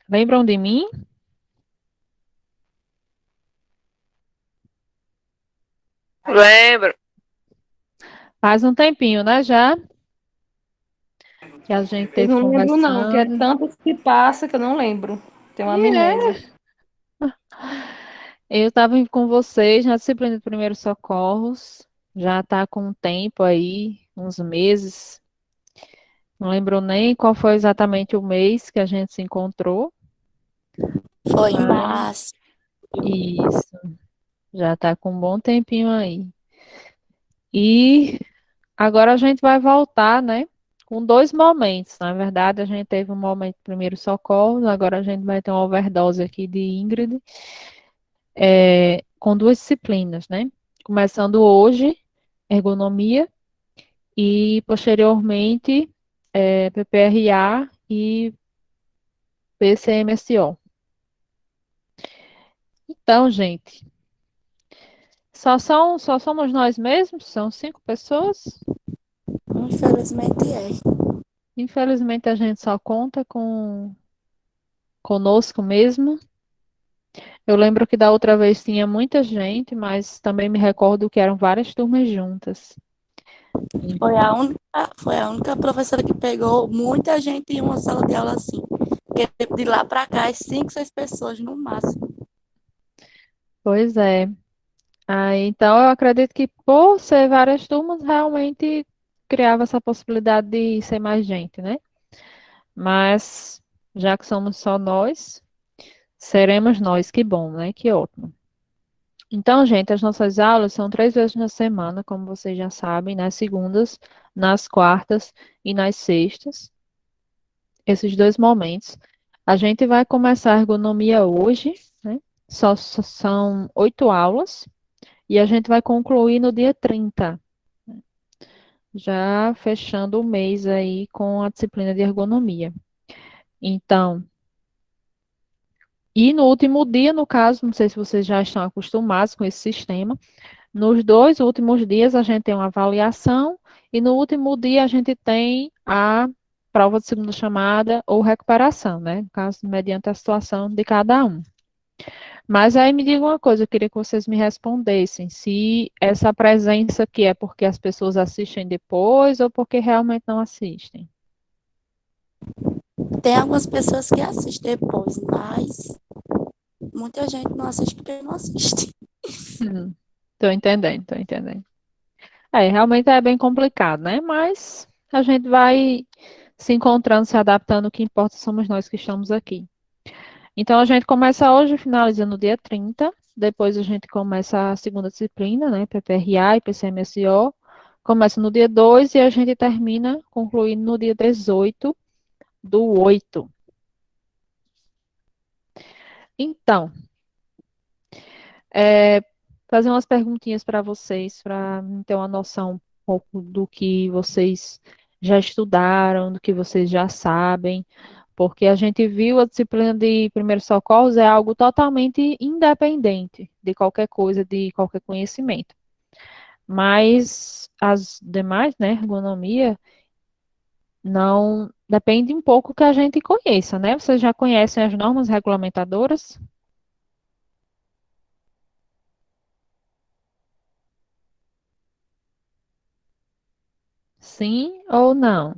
Lembram de mim? Lembro. Faz um tempinho, né, já que a gente Eu teve não lembro não, que é conversando. tanto que passa que eu não lembro. Tenho E é, amnésia. eu estava com vocês na disciplina de primeiros socorros. Já está com um tempo aí, uns meses. Não lembro nem qual foi exatamente o mês que a gente se encontrou, Foi em mas março. isso, já está com um bom tempinho aí. E agora a gente vai voltar, né? Com dois momentos. Na verdade, a gente teve um momento de primeiro socorro, agora a gente vai ter uma overdose aqui de Ingrid, com duas disciplinas, né? Começando hoje, ergonomia, e posteriormente, PPRA e PCMSO. Então, gente, só somos nós mesmos? São cinco pessoas? Infelizmente é. Infelizmente, a gente só conta conosco mesmo. Eu lembro que da outra vez tinha muita gente, mas também me recordo que eram várias turmas juntas. E- Foi a única professora que pegou muita gente em uma sala de aula assim. Porque de lá para cá, é 5, 6 pessoas no máximo. Pois é. Então, eu acredito que por ser várias turmas, realmente criava essa possibilidade de ser mais gente, né? Mas, já que somos só nós, seremos nós. Que bom, né? Que ótimo. Então, gente, as nossas aulas são 3 vezes na semana, como vocês já sabem, nas segundas, nas quartas e nas sextas. Esses dois momentos. A gente vai começar a ergonomia hoje, né? Só são 8 aulas e a gente vai concluir no dia 30, já fechando o mês aí com a disciplina de ergonomia. Então, e no último dia, no caso, não sei se vocês já estão acostumados com esse sistema, nos dois últimos dias a gente tem uma avaliação e no último dia a gente tem a prova de segunda chamada ou recuperação, né? No caso, mediante a situação de cada um. Mas aí me diga uma coisa, eu queria que vocês me respondessem se essa presença aqui é porque as pessoas assistem depois ou porque realmente não assistem. Tem algumas pessoas que assistem depois, mas muita gente não assiste porque não assiste. Estou entendendo, estou entendendo. Realmente é bem complicado, né? Mas a gente vai se encontrando, se adaptando, o que importa somos nós que estamos aqui. Então a gente começa hoje, finaliza no dia 30. Depois a gente começa a segunda disciplina, né? PPRA e PCMSO. Começa no dia 2 e a gente termina, concluindo no dia 18/8. Então, é, fazer umas perguntinhas para vocês, para ter uma noção um pouco do que vocês já estudaram, do que vocês já sabem, porque a gente viu a disciplina de primeiros socorros é algo totalmente independente de qualquer coisa, de qualquer conhecimento. Mas as demais, né, ergonomia, não depende um pouco que a gente conheça, né? Vocês já conhecem as normas regulamentadoras? Sim ou não?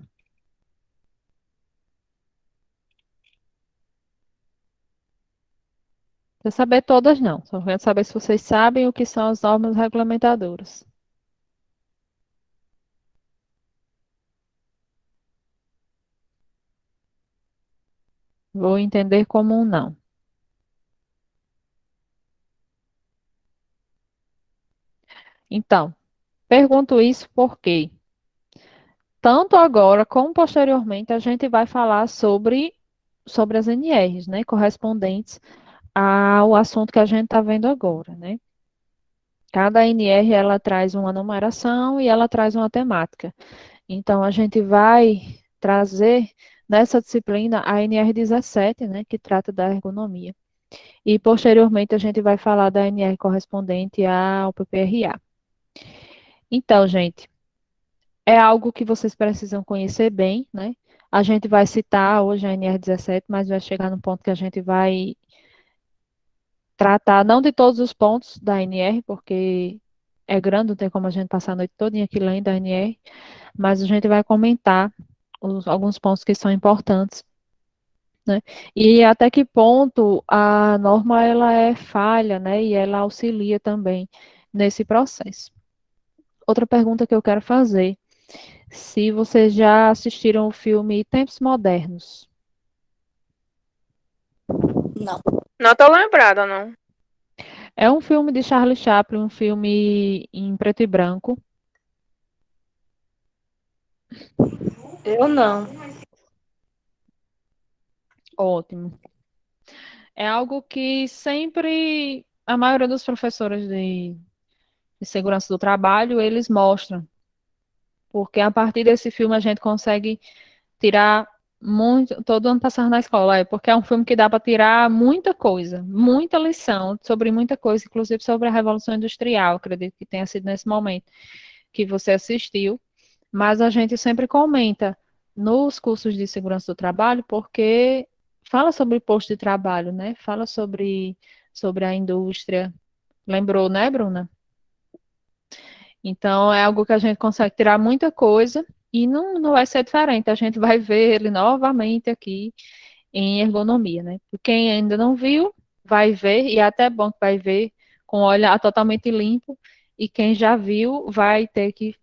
Quer saber todas não. Só quero saber se vocês sabem o que são as normas regulamentadoras. Vou entender como um não. Então, pergunto isso porque tanto agora como posteriormente a gente vai falar sobre as NRs, né, correspondentes ao assunto que a gente está vendo agora, né? Cada NR ela traz uma numeração e ela traz uma temática. Então a gente vai trazer nessa disciplina a NR 17, né, que trata da ergonomia. E posteriormente a gente vai falar da NR correspondente ao PPRA. Então, gente, é algo que vocês precisam conhecer bem, né? A gente vai citar hoje a NR17, mas vai chegar no ponto que a gente vai tratar não de todos os pontos da NR, porque é grande, não tem como a gente passar a noite toda aqui lendo a NR, mas a gente vai comentar alguns pontos que são importantes, né? E até que ponto a norma ela é falha, né? E ela auxilia também nesse processo. Outra pergunta que eu quero fazer, se vocês já assistiram o filme Tempos Modernos. Não. Não tô lembrada, não. É um filme de Charlie Chaplin, um filme em preto e branco. Eu não. Ótimo. É algo que sempre a maioria dos professores de segurança do trabalho, eles mostram, porque a partir desse filme a gente consegue tirar muito, todo ano passar na escola, porque é um filme que dá para tirar muita coisa, muita lição sobre muita coisa, inclusive sobre a Revolução Industrial, acredito que tenha sido nesse momento que você assistiu, mas a gente sempre comenta nos cursos de segurança do trabalho, porque fala sobre posto de trabalho, né? Fala sobre a indústria. Lembrou, né, Bruna? Então, é algo que a gente consegue tirar muita coisa e não vai ser diferente. A gente vai ver ele novamente aqui em ergonomia, né? Quem ainda não viu, vai ver, e é até bom que vai ver com o olhar totalmente limpo, e quem já viu vai ter que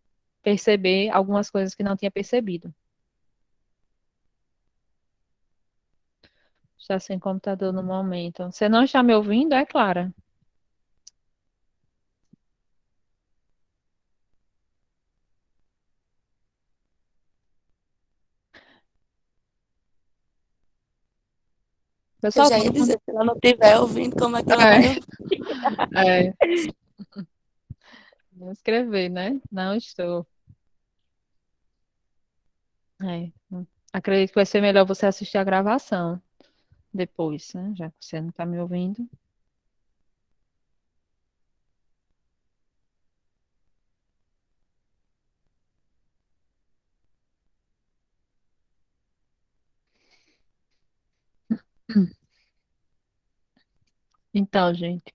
perceber algumas coisas que não tinha percebido. Está sem computador no momento. Você não está me ouvindo, é Clara? Eu Pessoal, já ia dizer, se ela não estiver ouvindo, como é que ela vai ouvir? é, vou escrever, né? Não estou. É, acredito que vai ser melhor você assistir a gravação depois, né? Já que você não está me ouvindo. Então, gente,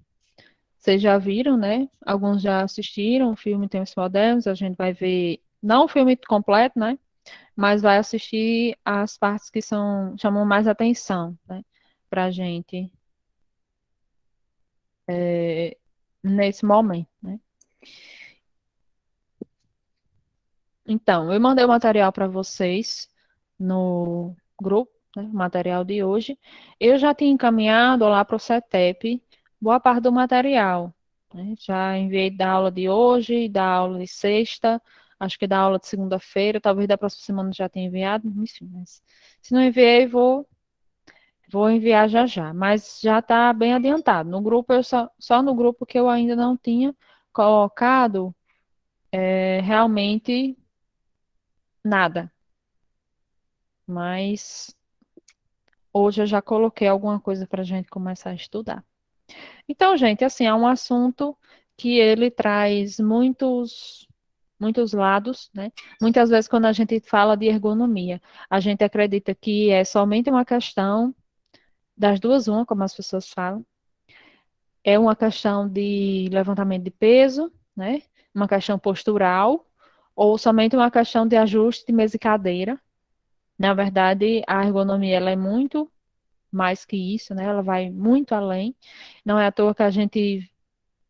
vocês já viram, né? Alguns já assistiram o filme Tempos Modernos. A gente vai ver, não o filme completo, né? Mas vai assistir as partes que chamam mais atenção, né? Pra gente nesse momento, né? Então, eu mandei o material para vocês no grupo, né, o material de hoje. Eu já tinha encaminhado lá para o CETEP boa parte do material, né? Já enviei da aula de hoje, da aula de sexta, acho que da aula de segunda-feira, talvez da próxima semana já tenha enviado, enfim, mas se não enviei, vou enviar já já. Mas já está bem adiantado. No grupo, eu só no grupo que eu ainda não tinha colocado realmente nada. Mas hoje eu já coloquei alguma coisa para a gente começar a estudar. Então, gente, assim, é um assunto que ele traz muitos lados, né? Muitas vezes, quando a gente fala de ergonomia, a gente acredita que é somente uma questão das duas, uma, como as pessoas falam, é uma questão de levantamento de peso, né? Uma questão postural, ou somente uma questão de ajuste de mesa e cadeira. Na verdade, a ergonomia ela é muito mais que isso, né? Ela vai muito além. Não é à toa que a gente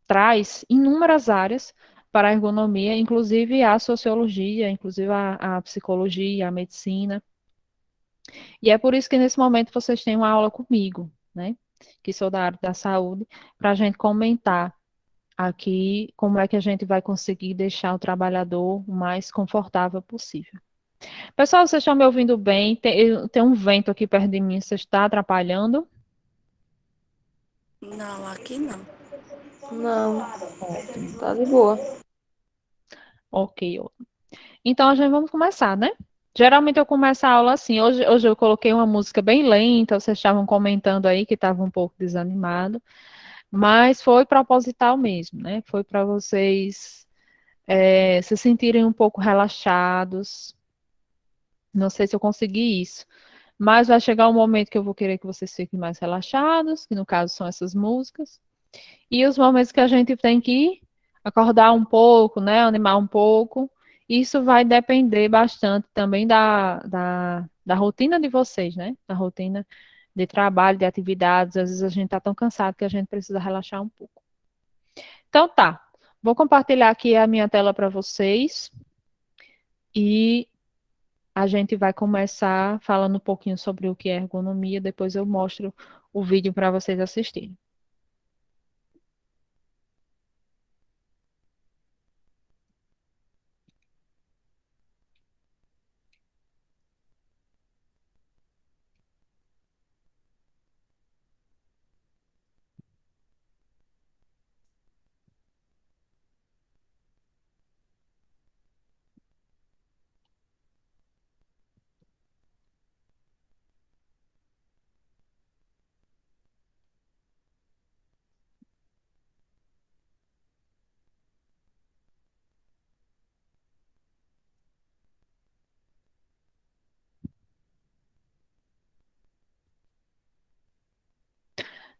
traz inúmeras áreas para a ergonomia, inclusive a sociologia, inclusive a psicologia, a medicina. E é por isso que nesse momento vocês têm uma aula comigo, né? Que sou da área da saúde, para a gente comentar aqui como é que a gente vai conseguir deixar o trabalhador o mais confortável possível. Pessoal, vocês estão me ouvindo bem? Tem um vento aqui perto de mim, você está atrapalhando? Não, aqui não. Não, Ótimo. tá de boa. Ok, então a gente vamos começar, né? Geralmente eu começo a aula assim. Hoje eu coloquei uma música bem lenta, vocês estavam comentando aí que estava um pouco desanimado, mas foi proposital mesmo, né? Foi para vocês se sentirem um pouco relaxados, Não sei se eu consegui isso. Mas vai chegar um momento que eu vou querer que vocês fiquem mais relaxados, que no caso são essas músicas. E os momentos que a gente tem que acordar um pouco, né? Animar um pouco. Isso vai depender bastante também da rotina de vocês, né? Da rotina de trabalho, de atividades. Às vezes a gente está tão cansado que a gente precisa relaxar um pouco. Então tá. Vou compartilhar aqui a minha tela para vocês. E a gente vai começar falando um pouquinho sobre o que é ergonomia, depois eu mostro o vídeo para vocês assistirem.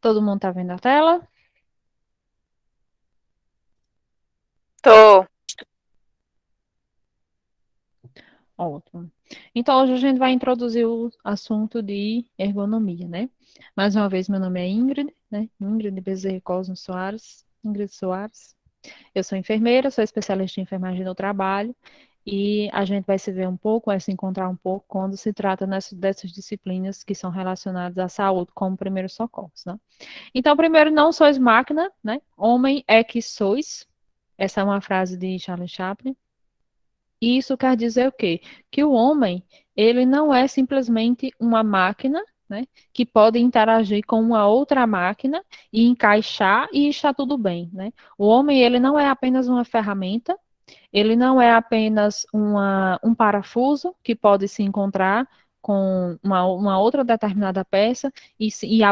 Todo mundo está vendo a tela? Tô. Ótimo. Então, hoje a gente vai introduzir o assunto de ergonomia, né? Mais uma vez, meu nome é Ingrid, né? Ingrid Bezerra Cosmo Soares. Ingrid Soares. Eu sou enfermeira, sou especialista em enfermagem no trabalho e a gente vai se ver um pouco, vai se encontrar um pouco quando se trata dessas disciplinas que são relacionadas à saúde, como primeiros socorros, né? Então, primeiro, não sois máquina, né? Homem é que sois. Essa é uma frase de Charles Chaplin. E isso quer dizer o quê? Que o homem, ele não é simplesmente uma máquina, né, que pode interagir com uma outra máquina e encaixar e está tudo bem, né? O homem, ele não é apenas uma ferramenta, ele não é apenas um parafuso que pode se encontrar com uma outra determinada peça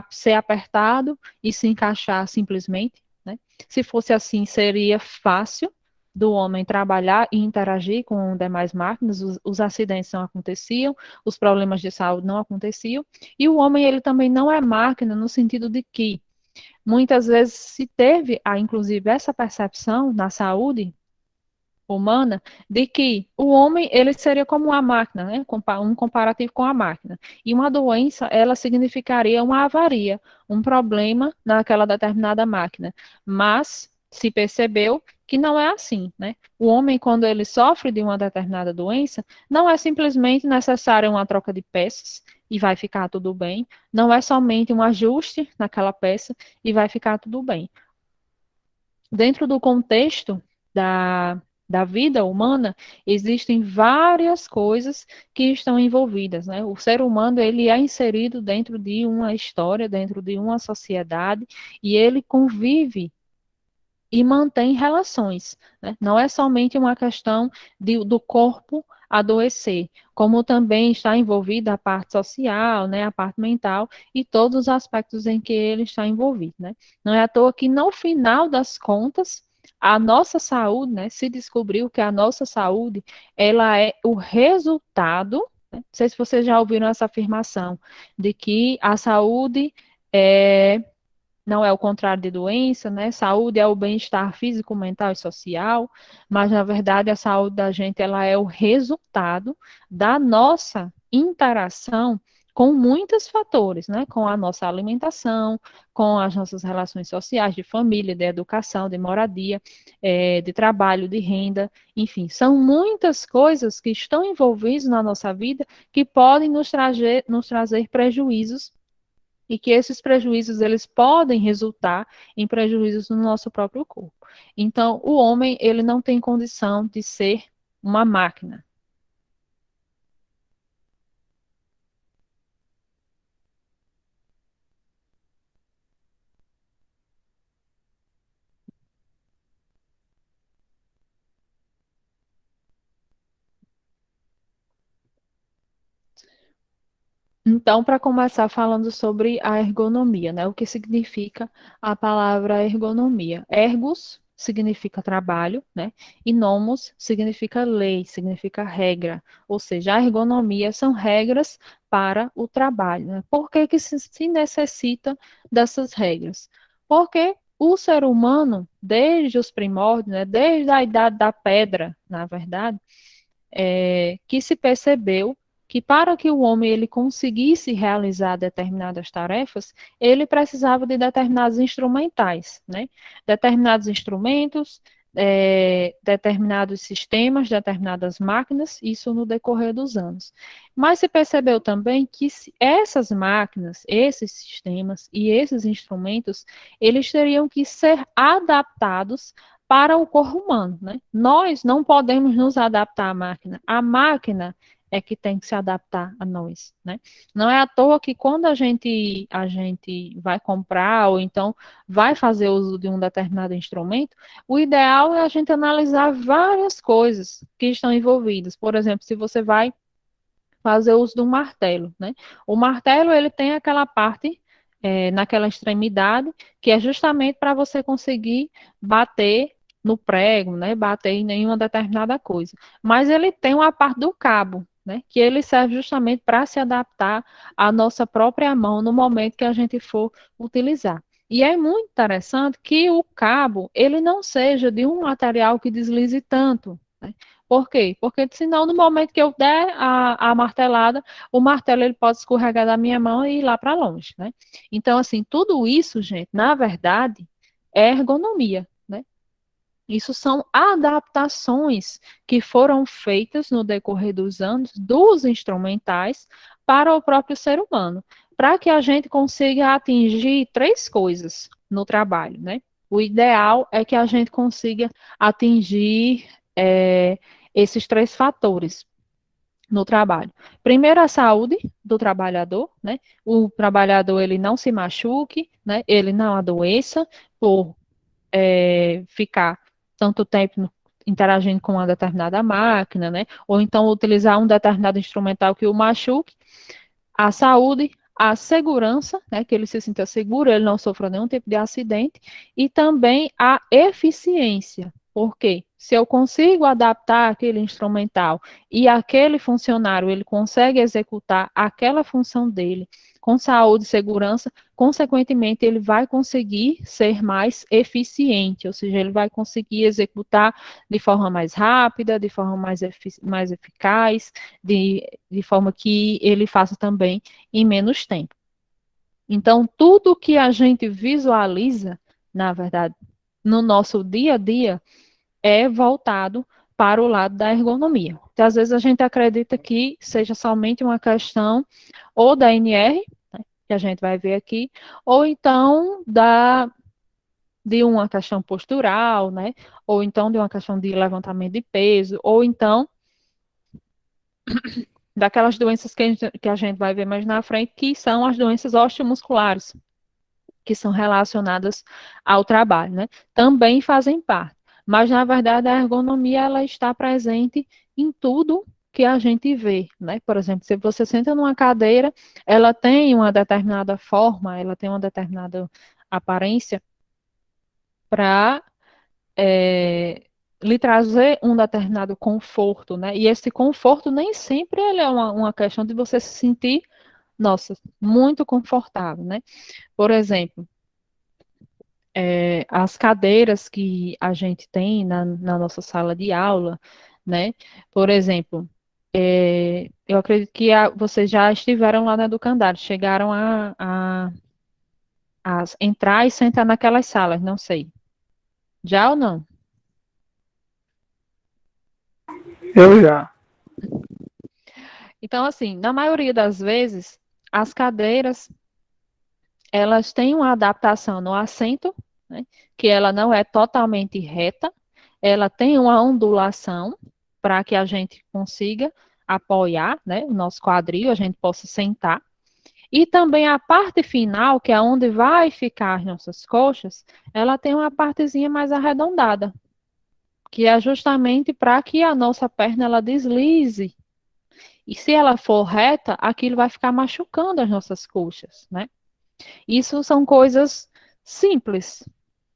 ser apertado e se encaixar simplesmente, né? Se fosse assim, seria fácil do homem trabalhar e interagir com demais máquinas, os acidentes não aconteciam, os problemas de saúde não aconteciam, e o homem ele também não é máquina no sentido de que muitas vezes se teve, inclusive, essa percepção na saúde humana de que o homem ele seria como uma máquina, né? Um comparativo com a máquina. E uma doença, ela significaria uma avaria, um problema naquela determinada máquina. Mas se percebeu que não é assim, né? O homem, quando ele sofre de uma determinada doença, não é simplesmente necessária uma troca de peças e vai ficar tudo bem. Não é somente um ajuste naquela peça e vai ficar tudo bem. Dentro do contexto da vida humana, existem várias coisas que estão envolvidas, né? O ser humano, ele é inserido dentro de uma história, dentro de uma sociedade, e ele convive e mantém relações, né? Não é somente uma questão do corpo adoecer, como também está envolvida a parte social, né, a parte mental e todos os aspectos em que ele está envolvido, né? Não é à toa que no final das contas, a nossa saúde, né, se descobriu que a nossa saúde, ela é o resultado, né? Não sei se vocês já ouviram essa afirmação, de que a saúde é não é o contrário de doença, né? Saúde é o bem-estar físico, mental e social, mas na verdade a saúde da gente ela é o resultado da nossa interação com muitos fatores, né? Com a nossa alimentação, com as nossas relações sociais, de família, de educação, de moradia, de trabalho, de renda, enfim, são muitas coisas que estão envolvidas na nossa vida que podem nos trazer prejuízos e que esses prejuízos eles podem resultar em prejuízos no nosso próprio corpo. Então, o homem ele não tem condição de ser uma máquina. Então, para começar falando sobre a ergonomia, né? O que significa a palavra ergonomia? Ergos significa trabalho, né? E nomos significa lei, significa regra. Ou seja, a ergonomia são regras para o trabalho, né? Por que que se necessita dessas regras? Porque o ser humano, desde os primórdios, né, desde a idade da pedra, na verdade, que se percebeu que para que o homem ele conseguisse realizar determinadas tarefas, ele precisava de determinados instrumentais, né? Determinados instrumentos, determinados sistemas, determinadas máquinas, isso no decorrer dos anos. Mas se percebeu também que essas máquinas, esses sistemas e esses instrumentos, eles teriam que ser adaptados para o corpo humano, né? Nós não podemos nos adaptar à máquina. A máquina é que tem que se adaptar a nós, né? Não é à toa que quando a gente vai comprar ou então vai fazer uso de um determinado instrumento, o ideal é a gente analisar várias coisas que estão envolvidas. Por exemplo, se você vai fazer uso de um martelo, né? O martelo, ele tem aquela parte naquela extremidade que é justamente para você conseguir bater no prego, né? Bater em nenhuma determinada coisa. Mas ele tem uma parte do cabo, né? Que ele serve justamente para se adaptar à nossa própria mão no momento que a gente for utilizar. E é muito interessante que o cabo, ele não seja de um material que deslize tanto, né? Por quê? Porque senão, no momento que eu der a martelada, o martelo ele pode escorregar da minha mão e ir lá para longe, né? Então, assim, tudo isso, gente, na verdade, é ergonomia, né? Isso são adaptações que foram feitas no decorrer dos anos dos instrumentais para o próprio ser humano, para que a gente consiga atingir três coisas no trabalho, né? O ideal é que a gente consiga atingir esses três fatores no trabalho. Primeiro, a saúde do trabalhador, né? O trabalhador ele não se machuque, né? Ele não adoeça por ficar tanto tempo interagindo com uma determinada máquina, né? Ou então utilizar um determinado instrumental que o machuque. A saúde, a segurança, né? Que ele se sinta seguro, ele não sofra nenhum tipo de acidente, e também a eficiência. Porque se eu consigo adaptar aquele instrumental e aquele funcionário ele consegue executar aquela função dele com saúde e segurança, consequentemente, ele vai conseguir ser mais eficiente, ou seja, ele vai conseguir executar de forma mais rápida, de forma mais eficaz, de forma que ele faça também em menos tempo. Então, tudo que a gente visualiza, na verdade, no nosso dia a dia, é voltado para o lado da ergonomia. Então, às vezes a gente acredita que seja somente uma questão ou da NR, que a gente vai ver aqui, ou então de uma questão postural, né? Ou então de uma questão de levantamento de peso, ou então daquelas doenças que a gente vai ver mais na frente, que são as doenças osteomusculares, que são relacionadas ao trabalho, né? Também fazem parte. Mas, na verdade, a ergonomia, ela está presente em tudo que a gente vê, né? Por exemplo, se você senta numa cadeira, ela tem uma determinada forma, ela tem uma determinada aparência para lhe trazer um determinado conforto, né? E esse conforto nem sempre ele é uma questão de você se sentir, nossa, muito confortável, né? Por exemplo, as cadeiras que a gente tem na nossa sala de aula, né? Por exemplo, eu acredito que vocês já estiveram lá na Educandário, chegaram a entrar e sentar naquelas salas, não sei. Já ou não? Eu já. Então, assim, na maioria das vezes, as cadeiras, elas têm uma adaptação no assento, né, que ela não é totalmente reta, ela tem uma ondulação para que a gente consiga apoiar, né, o nosso quadril, a gente possa sentar. E também a parte final, que é onde vai ficar as nossas coxas, ela tem uma partezinha mais arredondada, que é justamente para que a nossa perna ela deslize. E se ela for reta, aquilo vai ficar machucando as nossas coxas, né? Isso são coisas simples,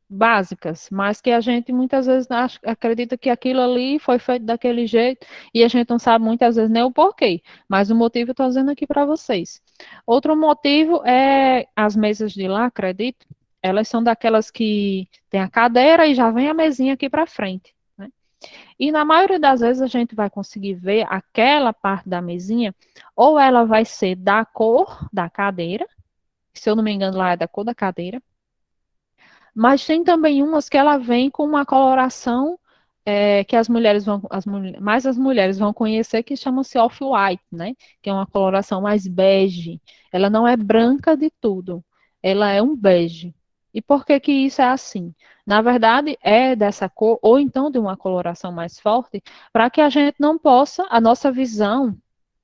básicas, mas que a gente muitas vezes acredita que aquilo ali foi feito daquele jeito e a gente não sabe muitas vezes nem o porquê, mas o motivo eu estou dizendo aqui para vocês. Outro motivo é as mesas de lá, acredito, elas são daquelas que tem a cadeira e já vem a mesinha aqui para frente, né? E na maioria das vezes a gente vai conseguir ver aquela parte da mesinha, ou ela vai ser da cor da cadeira, se eu não me engano lá é da cor da cadeira, mas tem também umas que ela vem com uma coloração que as mulheres vão, mais as mulheres vão conhecer, que chama-se off-white, né? Que é uma coloração mais bege. Ela não é branca de tudo, ela é um bege. E por que que isso é assim? Na verdade, é dessa cor, ou então de uma coloração mais forte, para que a gente não possa, a nossa visão,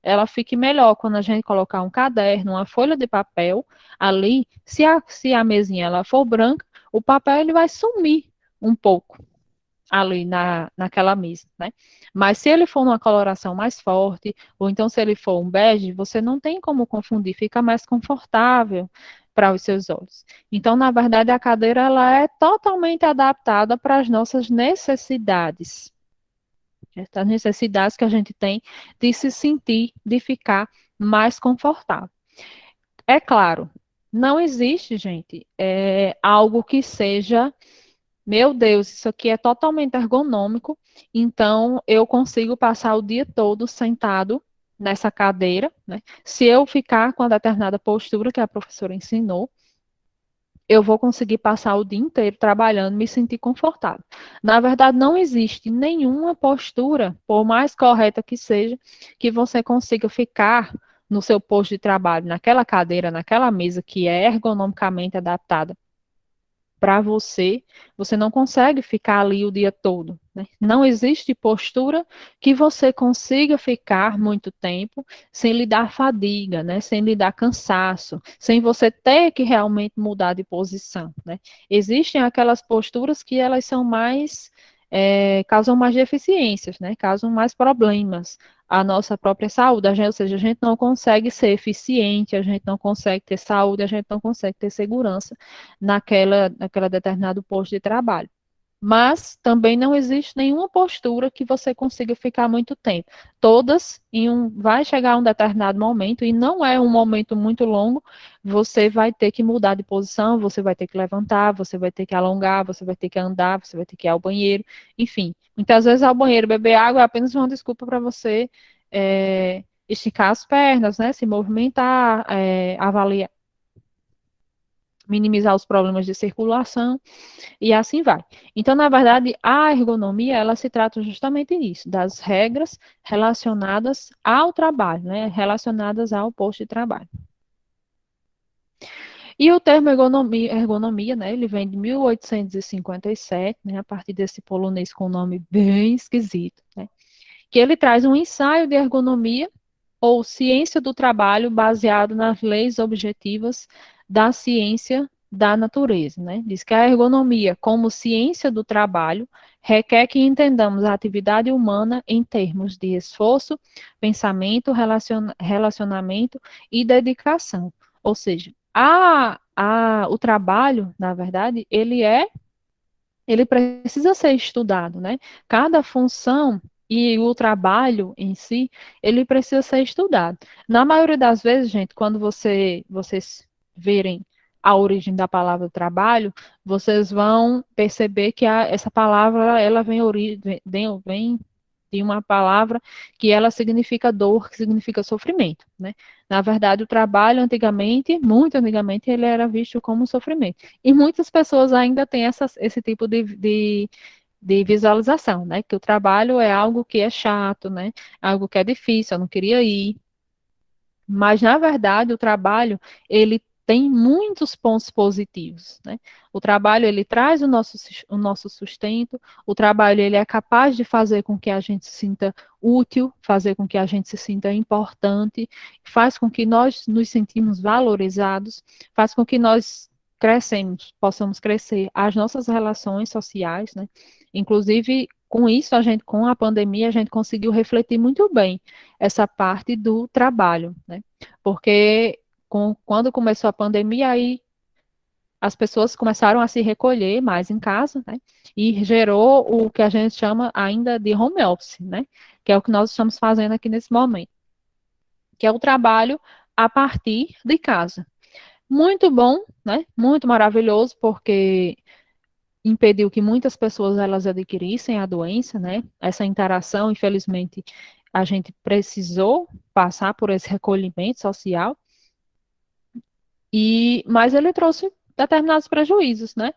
ela fique melhor quando a gente colocar um caderno, uma folha de papel ali, se a mesinha ela for branca, o papel ele vai sumir um pouco ali naquela mesa, né? Mas se ele for numa coloração mais forte, ou então se ele for um bege, você não tem como confundir, fica mais confortável para os seus olhos. Então, na verdade, a cadeira ela é totalmente adaptada para as nossas necessidades. As necessidades que a gente tem de se sentir, de ficar mais confortável. É claro, não existe, gente, algo que seja meu Deus, isso aqui é totalmente ergonômico, então eu consigo passar o dia todo sentado nessa cadeira, né? Se eu ficar com a determinada postura que a professora ensinou, eu vou conseguir passar o dia inteiro trabalhando, me sentir confortável. Na verdade, não existe nenhuma postura, por mais correta que seja, que você consiga ficar no seu posto de trabalho, naquela cadeira, naquela mesa que é ergonomicamente adaptada para você, você não consegue ficar ali o dia todo, né? Não existe postura que você consiga ficar muito tempo sem lhe dar fadiga, né? Sem lhe dar cansaço, sem você ter que realmente mudar de posição, né? Existem aquelas posturas que elas são mais causam mais deficiências, né? Causam mais problemas à nossa própria saúde, ou seja, a gente não consegue ser eficiente, a gente não consegue ter saúde, a gente não consegue ter segurança naquela determinado posto de trabalho. Mas também não existe nenhuma postura que você consiga ficar muito tempo. Todas vai chegar um determinado momento, e não é um momento muito longo, você vai ter que mudar de posição, você vai ter que levantar, você vai ter que alongar, você vai ter que andar, você vai ter que ir ao banheiro, enfim. Muitas vezes ao banheiro beber água é apenas uma desculpa para você esticar as pernas, né? Se movimentar, avaliar, minimizar os problemas de circulação e assim vai. Então, na verdade, a ergonomia, ela se trata justamente disso, das regras relacionadas ao trabalho, né, relacionadas ao posto de trabalho. E o termo ergonomia, né, ele vem de 1857, né, a partir desse polonês com um nome bem esquisito, né, que ele traz um ensaio de ergonomia ou ciência do trabalho baseado nas leis objetivas da ciência da natureza, né? Diz que a ergonomia, como ciência do trabalho, requer que entendamos a atividade humana em termos de esforço, pensamento, relacionamento e dedicação. Ou seja, o trabalho, na verdade, ele precisa ser estudado, né? Cada função e o trabalho em si, ele precisa ser estudado. Na maioria das vezes, gente, quando vocês verem a origem da palavra trabalho, vocês vão perceber que essa palavra, ela vem de uma palavra que ela significa dor, que significa sofrimento, né? Na verdade, o trabalho antigamente, muito antigamente, ele era visto como sofrimento. E muitas pessoas ainda têm esse tipo de visualização, né? Que o trabalho é algo que é chato, né? Algo que é difícil, eu não queria ir. Mas, na verdade, o trabalho, ele tem muitos pontos positivos, né? O trabalho, ele traz o nosso sustento, o trabalho, ele é capaz de fazer com que a gente se sinta útil, fazer com que a gente se sinta importante, faz com que nós nos sentimos valorizados, faz com que nós possamos crescer as nossas relações sociais, né? Inclusive, com isso, com a pandemia, a gente conseguiu refletir muito bem essa parte do trabalho, né? Porque quando começou a pandemia, aí as pessoas começaram a se recolher mais em casa, né? E gerou o que a gente chama ainda de home office, né? Que é o que nós estamos fazendo aqui nesse momento, que é o trabalho a partir de casa. Muito bom, né? Muito maravilhoso, porque impediu que muitas pessoas elas adquirissem a doença, né? Essa interação, infelizmente, a gente precisou passar por esse recolhimento social, mas ele trouxe determinados prejuízos, né?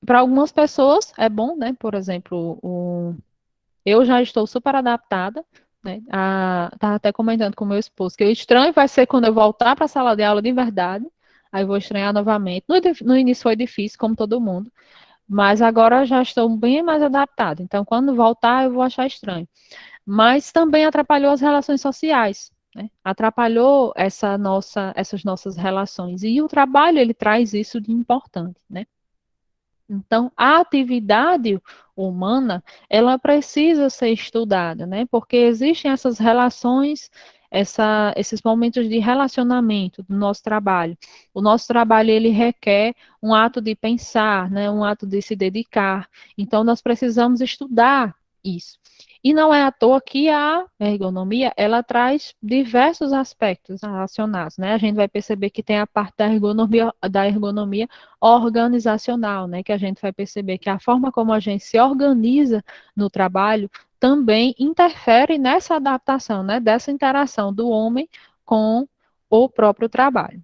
Para algumas pessoas é bom, né? Por exemplo, eu já estou super adaptada, né? Estava até comentando com o meu esposo que o estranho vai ser quando eu voltar para a sala de aula de verdade, aí eu vou estranhar novamente. No início foi difícil, como todo mundo, mas agora eu já estou bem mais adaptada. Então, quando voltar, eu vou achar estranho. Mas também atrapalhou as relações sociais, né? Atrapalhou essas nossas relações. E o trabalho, ele traz isso de importante, né? Então, a atividade humana, ela precisa ser estudada, né? Porque existem essas relações, esses momentos de relacionamento do nosso trabalho. O nosso trabalho, ele requer um ato de pensar, né? Um ato de se dedicar. Então, nós precisamos estudar isso. E não é à toa que a ergonomia, ela traz diversos aspectos relacionados, né? A gente vai perceber que tem a parte da ergonomia organizacional, né? Que a gente vai perceber que a forma como a gente se organiza no trabalho também interfere nessa adaptação, né? Dessa interação do homem com o próprio trabalho.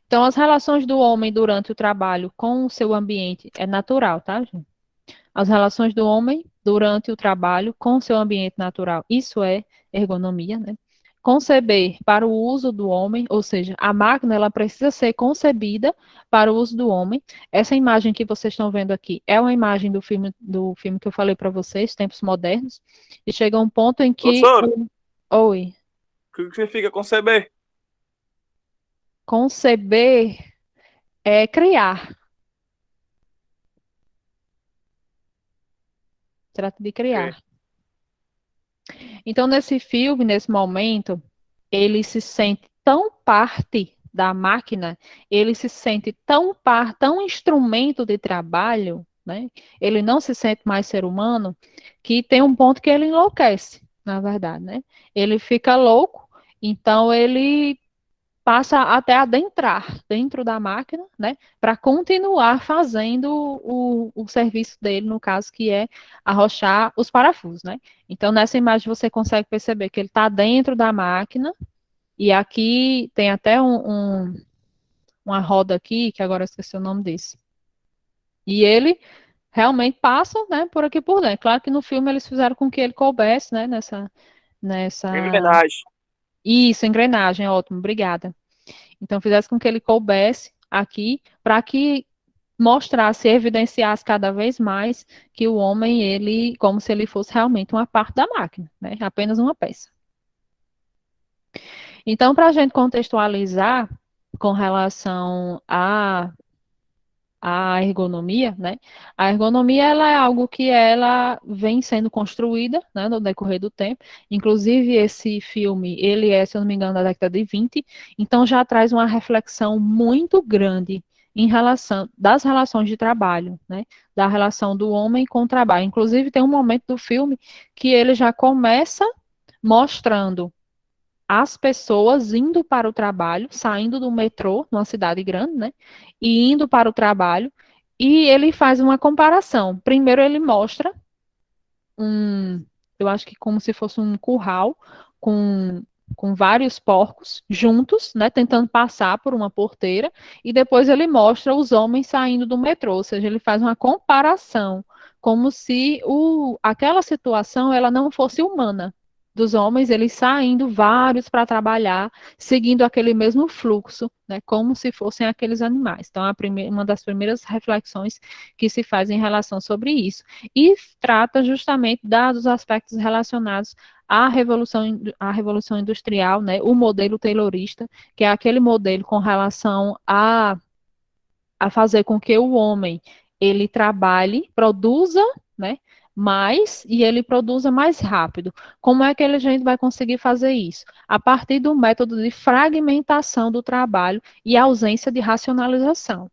Então, as relações do homem durante o trabalho com o seu ambiente é natural, tá, gente? As relações do homem durante o trabalho com o seu ambiente natural. Isso é ergonomia, né? Conceber para o uso do homem, ou seja, a máquina ela precisa ser concebida para o uso do homem. Essa imagem que vocês estão vendo aqui é uma imagem do filme que eu falei para vocês, Tempos Modernos, e chega um ponto em que Professora, oi, o que significa conceber? conceber é criar, trata de Ok. criar. Então, nesse filme, nesse momento, ele se sente tão parte da máquina, ele se sente tão instrumento de trabalho, né? Ele não se sente mais ser humano, que tem um ponto que ele enlouquece, na verdade, né? Ele fica louco, então ele passa até adentrar dentro da máquina, né, para continuar fazendo o serviço dele, no caso, que é arrochar os parafusos, né. Então, nessa imagem você consegue perceber que ele está dentro da máquina, e aqui tem até uma roda aqui, que agora eu esqueci o nome desse. E ele realmente passa, né, por aqui por dentro. Claro que no filme eles fizeram com que ele coubesse, né, nessa... Engrenagem. Isso, engrenagem, ótimo, obrigada. Então, fizesse com que ele coubesse aqui, para que mostrasse, evidenciasse cada vez mais que o homem, ele, como se ele fosse realmente uma parte da máquina, né? Apenas uma peça. Então, para a gente contextualizar com relação a ergonomia, né? A ergonomia ela é algo que ela vem sendo construída, né, no decorrer do tempo. Inclusive esse filme, ele é, se eu não me engano, da década de 20, então já traz uma reflexão muito grande em relação das relações de trabalho, né? Da relação do homem com o trabalho. Inclusive tem um momento do filme que ele já começa mostrando as pessoas indo para o trabalho, saindo do metrô, numa cidade grande, né? E indo para o trabalho, e ele faz uma comparação. Primeiro ele mostra eu acho que como se fosse um curral com vários porcos juntos, né, tentando passar por uma porteira, e depois ele mostra os homens saindo do metrô, ou seja, ele faz uma comparação, como se aquela situação ela não fosse humana. Dos homens, eles saindo vários para trabalhar, seguindo aquele mesmo fluxo, né, como se fossem aqueles animais. Então, uma das primeiras reflexões que se faz em relação sobre isso e trata justamente dos aspectos relacionados à revolução industrial, né, o modelo taylorista, que é aquele modelo com relação a fazer com que o homem ele trabalhe, produza, né, e ele produza mais rápido. Como é que a gente vai conseguir fazer isso? A partir do método de fragmentação do trabalho e ausência de racionalização.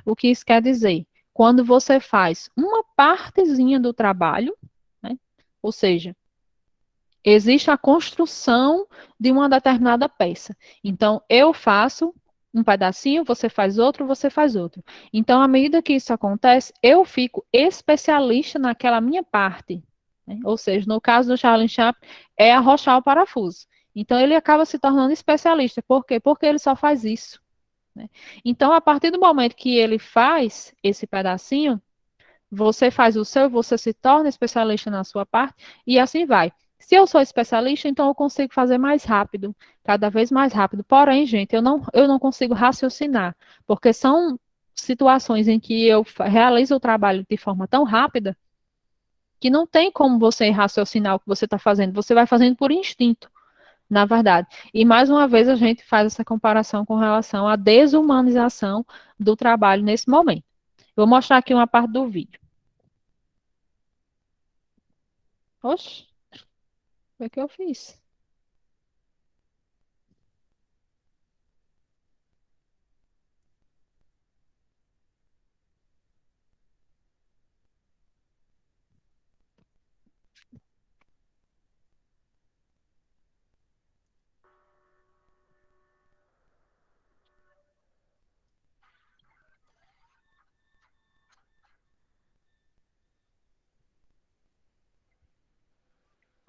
O que isso quer dizer? Quando você faz uma partezinha do trabalho, né? Ou seja, existe a construção de uma determinada peça. Então, eu faço um pedacinho, você faz outro, você faz outro. Então, à medida que isso acontece, eu fico especialista naquela minha parte. Né? Ou seja, no caso do Charlie Chaplin, é arrochar o parafuso. Então, ele acaba se tornando especialista. Por quê? Porque ele só faz isso. Né? Então, a partir do momento que ele faz esse pedacinho, você faz o seu, você se torna especialista na sua parte, e assim vai. Se eu sou especialista, então eu consigo fazer mais rápido, cada vez mais rápido. Porém, gente, eu não consigo raciocinar, porque são situações em que eu realizo o trabalho de forma tão rápida que não tem como você raciocinar o que você está fazendo. Você vai fazendo por instinto, na verdade. E mais uma vez a gente faz essa comparação com relação à desumanização do trabalho nesse momento. Vou mostrar aqui uma parte do vídeo. Oxe, foi o que eu fiz.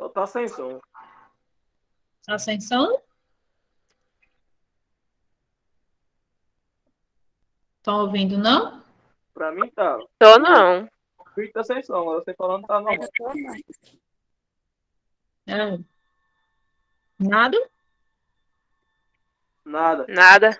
Só tá sem som. Ascensão? Estão ouvindo, não? Pra mim tá. Tô não. O vídeo tá sem som, você falando tá normal. É. Nada? Nada. Nada.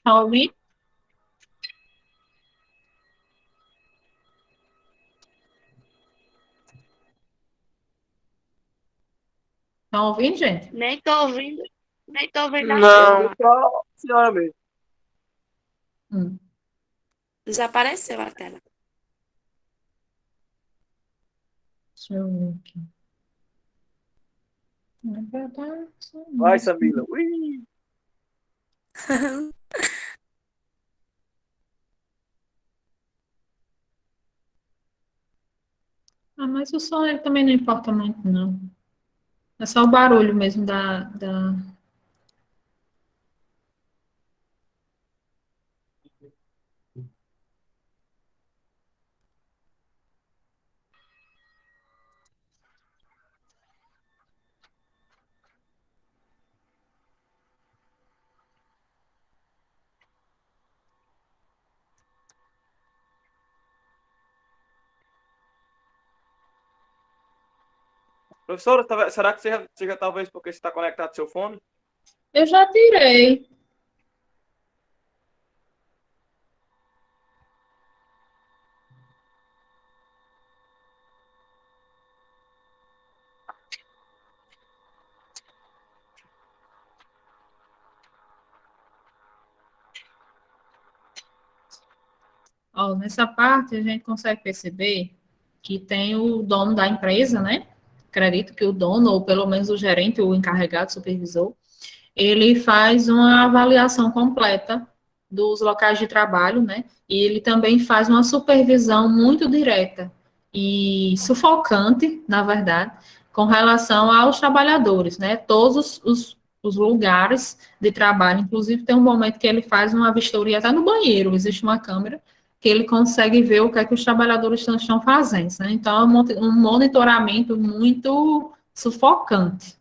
Estão ouvindo? Estão ouvindo, gente? Nem tô ouvindo a Não. Eu só a senhora mesmo. Hum. Desapareceu a tela. Deixa eu ver aqui. Na verdade, Vai, Samila. Ui. mas o som ele também não importa muito, não. É só o barulho mesmo da... Professora, será que seja talvez porque você está conectado ao seu fone? Eu já tirei. Ó, nessa parte a gente consegue perceber que tem o dono da empresa, né? Acredito que o dono, ou pelo menos o gerente, o encarregado, o supervisor, ele faz uma avaliação completa dos locais de trabalho, né? E ele também faz uma supervisão muito direta e sufocante, na verdade, com relação aos trabalhadores, né? Todos os lugares de trabalho, inclusive tem um momento que ele faz uma vistoria até no banheiro, existe uma câmera que ele consegue ver o que é que os trabalhadores estão fazendo, né? Então, é um monitoramento muito sufocante.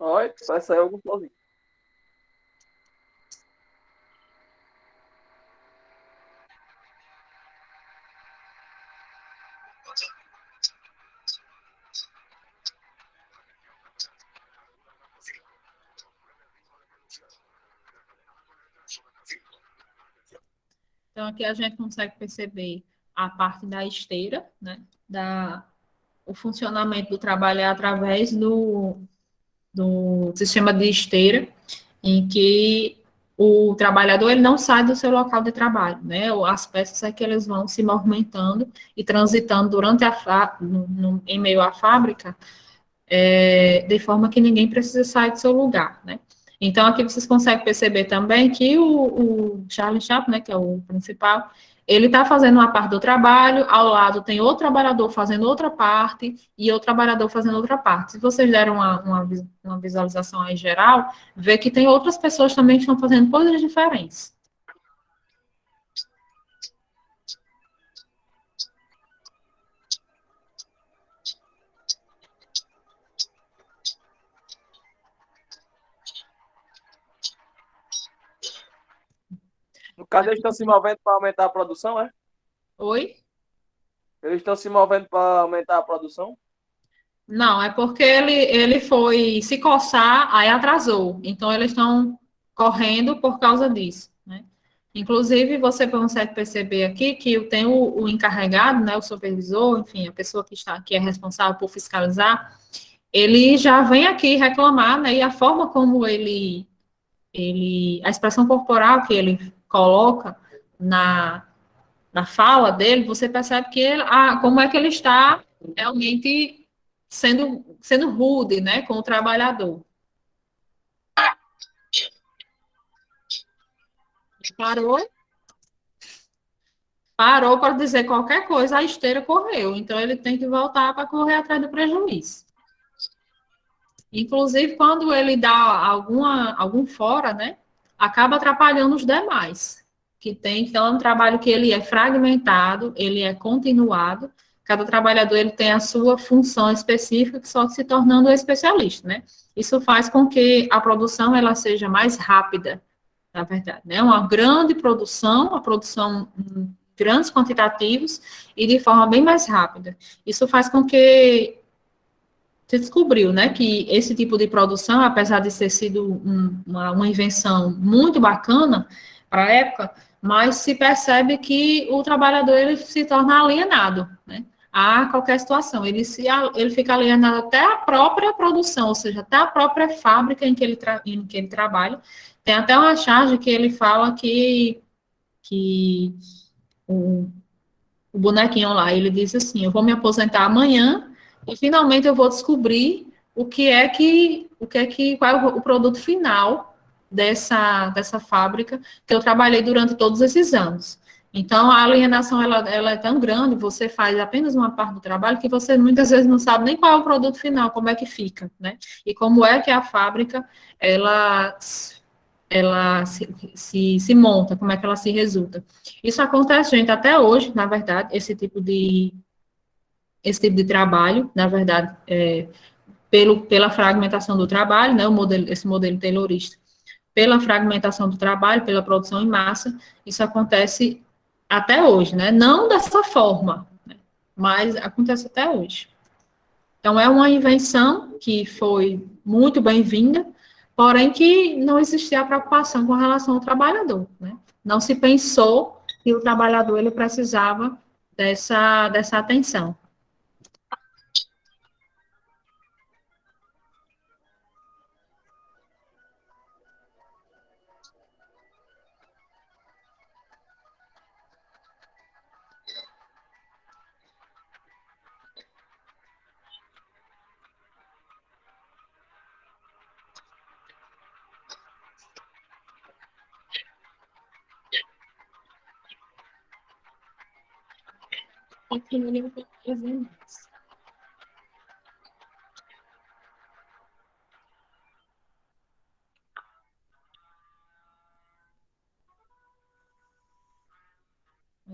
Olha, vai sair algum sozinho. Então, aqui a gente consegue perceber a parte da esteira, né? O funcionamento do trabalho é através do sistema de esteira, em que o trabalhador ele não sai do seu local de trabalho, né? As peças é que eles vão se movimentando e transitando durante em meio à fábrica, de forma que ninguém precisa sair do seu lugar, né? Então, aqui vocês conseguem perceber também que o Charlie Chaplin, né, que é o principal, ele está fazendo uma parte do trabalho, ao lado tem outro trabalhador fazendo outra parte e outro trabalhador fazendo outra parte. Se vocês deram uma visualização aí geral, vê que tem outras pessoas também que estão fazendo coisas diferentes. No caso, eles estão se movendo para aumentar a produção, é? Oi? Eles estão se movendo para aumentar a produção? Não, é porque ele foi se coçar, aí atrasou. Então, eles estão correndo por causa disso, né? Inclusive, você consegue perceber aqui que tem o encarregado, né, o supervisor, enfim, a pessoa que está aqui é responsável por fiscalizar, ele já vem aqui reclamar, né, e a forma como a expressão corporal que ele coloca na fala dele, você percebe que como é que ele está realmente sendo rude, né, com o trabalhador. Parou, parou para dizer qualquer coisa, a esteira correu. Então, ele tem que voltar para correr atrás do prejuízo. Inclusive, quando ele dá algum fora, né, acaba atrapalhando os demais. Que tem, então, é um trabalho que ele é fragmentado, ele é continuado, cada trabalhador ele tem a sua função específica, que só se tornando um especialista, né? Isso faz com que a produção ela seja mais rápida, na verdade, né? Uma grande produção, a produção em grandes quantitativos e de forma bem mais rápida. Isso faz com que se descobriu, né, que esse tipo de produção, apesar de ter sido uma invenção muito bacana para a época, mas se percebe que o trabalhador ele se torna alienado, né, a qualquer situação. Ele fica alienado até a própria produção, ou seja, até a própria fábrica em que ele trabalha. Tem até uma charge que ele fala que o o bonequinho lá, ele diz assim: eu vou me aposentar amanhã e finalmente eu vou descobrir qual é o produto final dessa fábrica que eu trabalhei durante todos esses anos. Então, a alienação, ela é tão grande, você faz apenas uma parte do trabalho que você muitas vezes não sabe nem qual é o produto final, como é que fica, né? E como é que a fábrica, ela se monta, como é que ela se resulta. Isso acontece, gente, até hoje, na verdade, esse tipo de trabalho, na verdade, pela fragmentação do trabalho, né, esse modelo taylorista, pela fragmentação do trabalho, pela produção em massa, isso acontece até hoje, né, não dessa forma, né, mas acontece até hoje. Então, é uma invenção que foi muito bem-vinda, porém que não existia a preocupação com relação ao trabalhador, né? Não se pensou que o trabalhador ele precisava dessa atenção.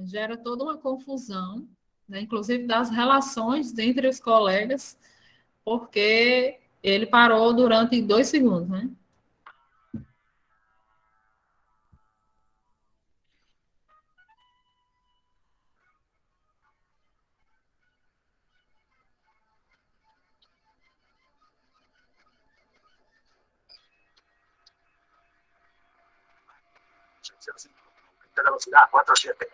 Gera toda uma confusão, né, inclusive das relações entre os colegas, porque ele parou durante 2 segundos, né? Velocidad 47.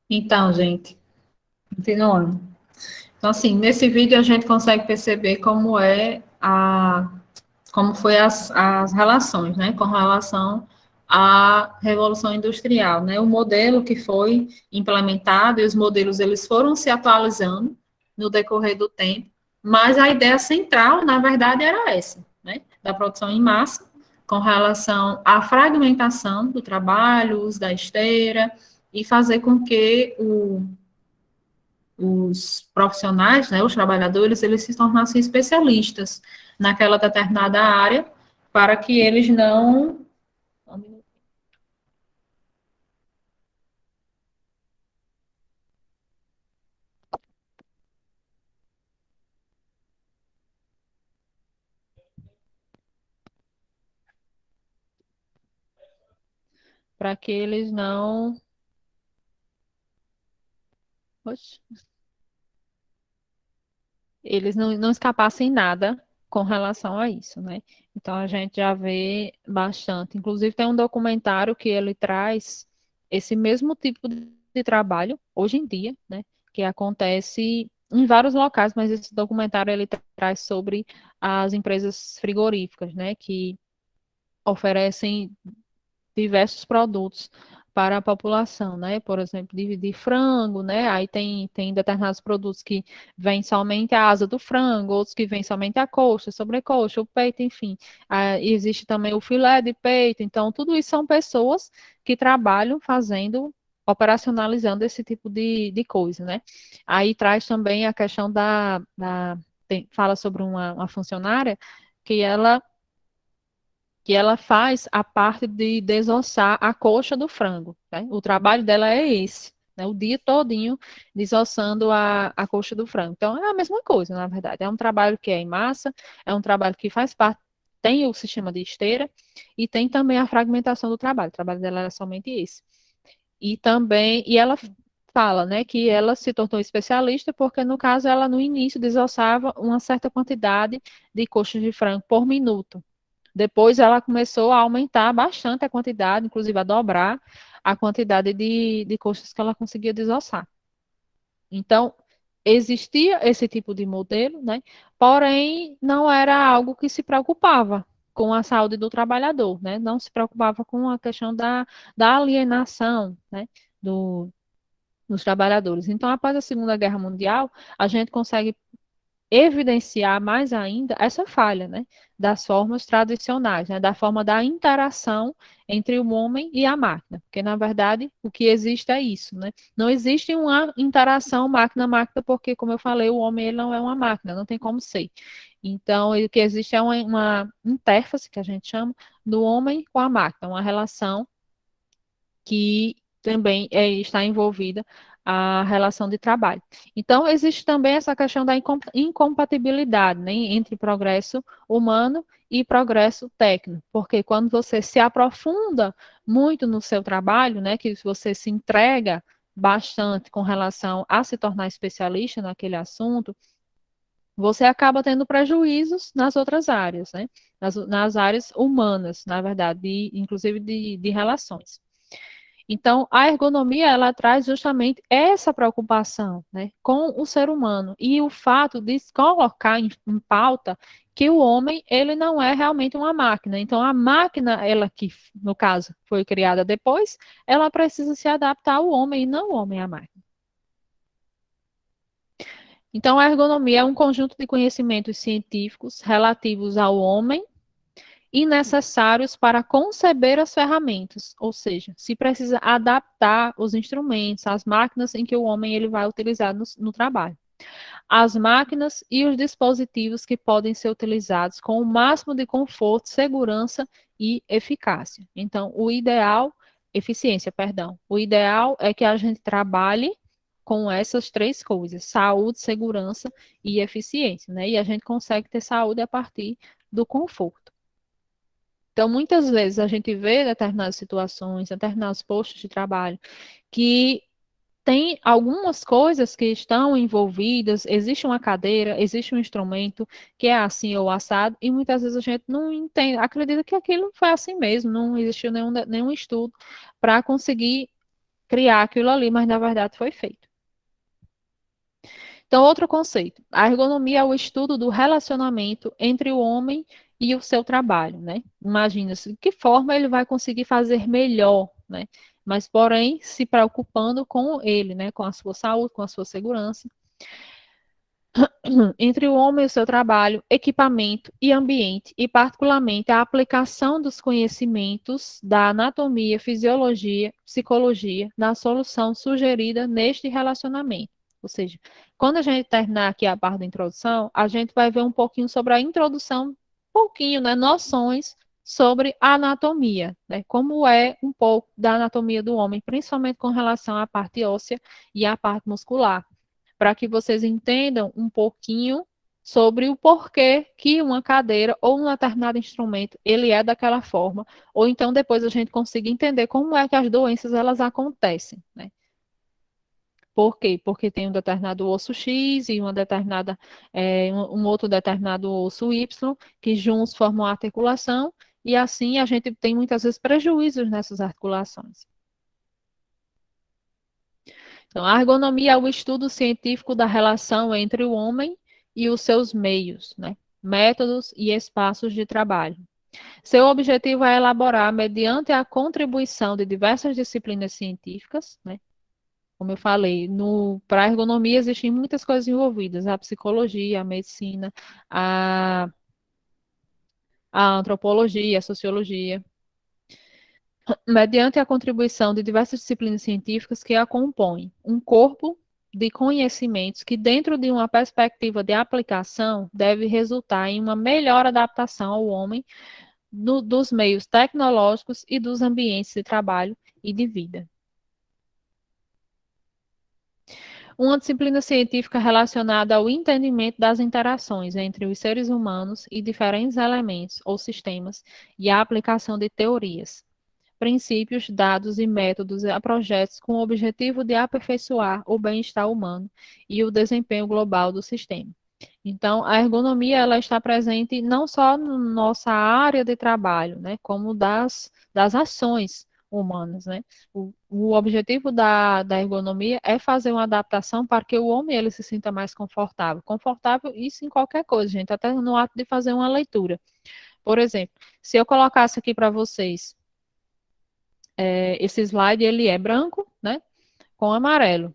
Então, gente, continuando. Então, assim, nesse vídeo a gente consegue perceber como foi as relações, né, com relação à Revolução Industrial, né, o modelo que foi implementado e os modelos, eles foram se atualizando no decorrer do tempo, mas a ideia central, na verdade, era essa, né, da produção em massa, com relação à fragmentação do trabalho, uso da esteira, e fazer com que os profissionais, né, os trabalhadores, eles se tornassem especialistas naquela determinada área, para que eles não. Para que eles não. Oxe, eles não escapassem nada com relação a isso, né? Então a gente já vê bastante. Inclusive tem um documentário que ele traz esse mesmo tipo de trabalho hoje em dia, né? Que acontece em vários locais, mas esse documentário ele traz sobre as empresas frigoríficas, né? Que oferecem diversos produtos para a população, né? Por exemplo, de frango, né? Aí tem determinados produtos que vêm somente a asa do frango, outros que vêm somente a coxa, sobrecoxa, o peito, enfim. Ah, existe também o filé de peito. Então, tudo isso são pessoas que trabalham fazendo, operacionalizando esse tipo de coisa, né? Aí traz também a questão fala sobre uma funcionária que ela faz a parte de desossar a coxa do frango, né? O trabalho dela é esse, né? O dia todinho desossando a coxa do frango. Então, é a mesma coisa, na verdade. É um trabalho que é em massa, é um trabalho que faz parte, tem o sistema de esteira e tem também a fragmentação do trabalho. O trabalho dela era somente esse. E também, e ela fala, né, que ela se tornou especialista porque, no caso, ela no início desossava uma certa quantidade de coxas de frango por minuto. Depois ela começou a aumentar bastante a quantidade, inclusive a dobrar a quantidade de coxas que ela conseguia desossar. Então, existia esse tipo de modelo, né? Porém, não era algo que se preocupava, com a saúde do trabalhador, né? Não se preocupava com a questão da alienação, né? Dos trabalhadores. Então, após a Segunda Guerra Mundial, a gente consegue evidenciar mais ainda essa falha, né, das formas tradicionais, né, da forma da interação entre o homem e a máquina, porque na verdade o que existe é isso, né? Não existe uma interação máquina-máquina, porque como eu falei, o homem ele não é uma máquina, não tem como ser. Então, o que existe é uma interface que a gente chama do homem com a máquina, uma relação que também está envolvida a relação de trabalho. Então, existe também essa questão da incompatibilidade, né, entre progresso humano e progresso técnico, porque quando você se aprofunda muito no seu trabalho, né, que você se entrega bastante com relação a se tornar especialista naquele assunto, você acaba tendo prejuízos nas outras áreas, né, nas áreas humanas, na verdade, inclusive de relações. Então, a ergonomia, ela traz justamente essa preocupação, né, com o ser humano e o fato de colocar em pauta que o homem, ele não é realmente uma máquina. Então, a máquina, ela que, no caso, foi criada depois, ela precisa se adaptar ao homem e não o homem à máquina. Então, a ergonomia é um conjunto de conhecimentos científicos relativos ao homem e necessários para conceber as ferramentas, ou seja, se precisa adaptar os instrumentos, as máquinas em que o homem ele vai utilizar no trabalho. As máquinas e os dispositivos que podem ser utilizados com o máximo de conforto, segurança e eficácia. Então, eficiência, perdão. O ideal é que a gente trabalhe com essas três coisas: saúde, segurança e eficiência, né? E a gente consegue ter saúde a partir do conforto. Então, muitas vezes a gente vê determinadas situações, determinados postos de trabalho, que tem algumas coisas que estão envolvidas, existe uma cadeira, existe um instrumento que é assim ou assado, e muitas vezes a gente não entende, acredita que aquilo foi assim mesmo, não existiu nenhum estudo para conseguir criar aquilo ali, mas na verdade foi feito. Então, outro conceito, a ergonomia é o estudo do relacionamento entre o homem e o seu trabalho, né? Imagina-se de que forma ele vai conseguir fazer melhor, né? Mas, porém, se preocupando com ele, né? Com a sua saúde, com a sua segurança. Entre o homem e o seu trabalho, equipamento e ambiente, e particularmente a aplicação dos conhecimentos da anatomia, fisiologia, psicologia na solução sugerida neste relacionamento. Ou seja, quando a gente terminar aqui a parte da introdução, a gente vai ver um pouquinho sobre a introdução, um pouquinho, né, noções sobre a anatomia, né, como é um pouco da anatomia do homem, principalmente com relação à parte óssea e à parte muscular, para que vocês entendam um pouquinho sobre o porquê que uma cadeira ou um determinado instrumento ele é daquela forma, ou então depois a gente consiga entender como é que as doenças elas acontecem, né? Por quê? Porque tem um determinado osso X e uma determinada, um outro determinado osso Y, que juntos formam a articulação, e assim a gente tem muitas vezes prejuízos nessas articulações. Então, a ergonomia é o estudo científico da relação entre o homem e os seus meios, né? Métodos e espaços de trabalho. Seu objetivo é elaborar, mediante a contribuição de diversas disciplinas científicas, né? Como eu falei, para a ergonomia existem muitas coisas envolvidas: a psicologia, a medicina, a, a antropologia, a sociologia, mediante a contribuição de diversas disciplinas científicas que a compõem, um corpo de conhecimentos que, dentro de uma perspectiva de aplicação, deve resultar em uma melhor adaptação ao homem dos meios tecnológicos e dos ambientes de trabalho e de vida. Uma disciplina científica relacionada ao entendimento das interações entre os seres humanos e diferentes elementos ou sistemas e a aplicação de teorias, princípios, dados e métodos a projetos com o objetivo de aperfeiçoar o bem-estar humano e o desempenho global do sistema. Então, a ergonomia ela está presente não só na nossa área de trabalho, né, como das ações humanas, né? O objetivo da ergonomia é fazer uma adaptação para que o homem ele se sinta mais confortável. Confortável, isso em qualquer coisa, gente, até no ato de fazer uma leitura. Por exemplo, se eu colocasse aqui para vocês, esse slide, ele é branco, né, com amarelo.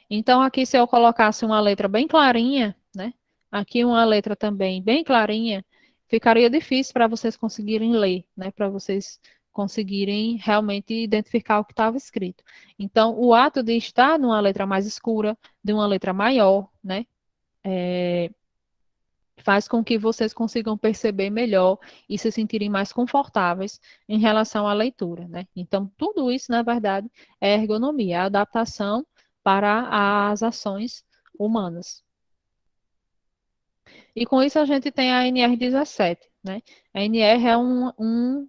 Então, aqui, se eu colocasse uma letra bem clarinha, né, aqui uma letra também bem clarinha, ficaria difícil para vocês conseguirem ler, né, para vocês conseguirem realmente identificar o que estava escrito. Então, o ato de estar numa letra mais escura, de uma letra maior, né, faz com que vocês consigam perceber melhor e se sentirem mais confortáveis em relação à leitura, né? Então, tudo isso, na verdade, é ergonomia, é adaptação para as ações humanas. E com isso a gente tem a NR17, né? A NR é uma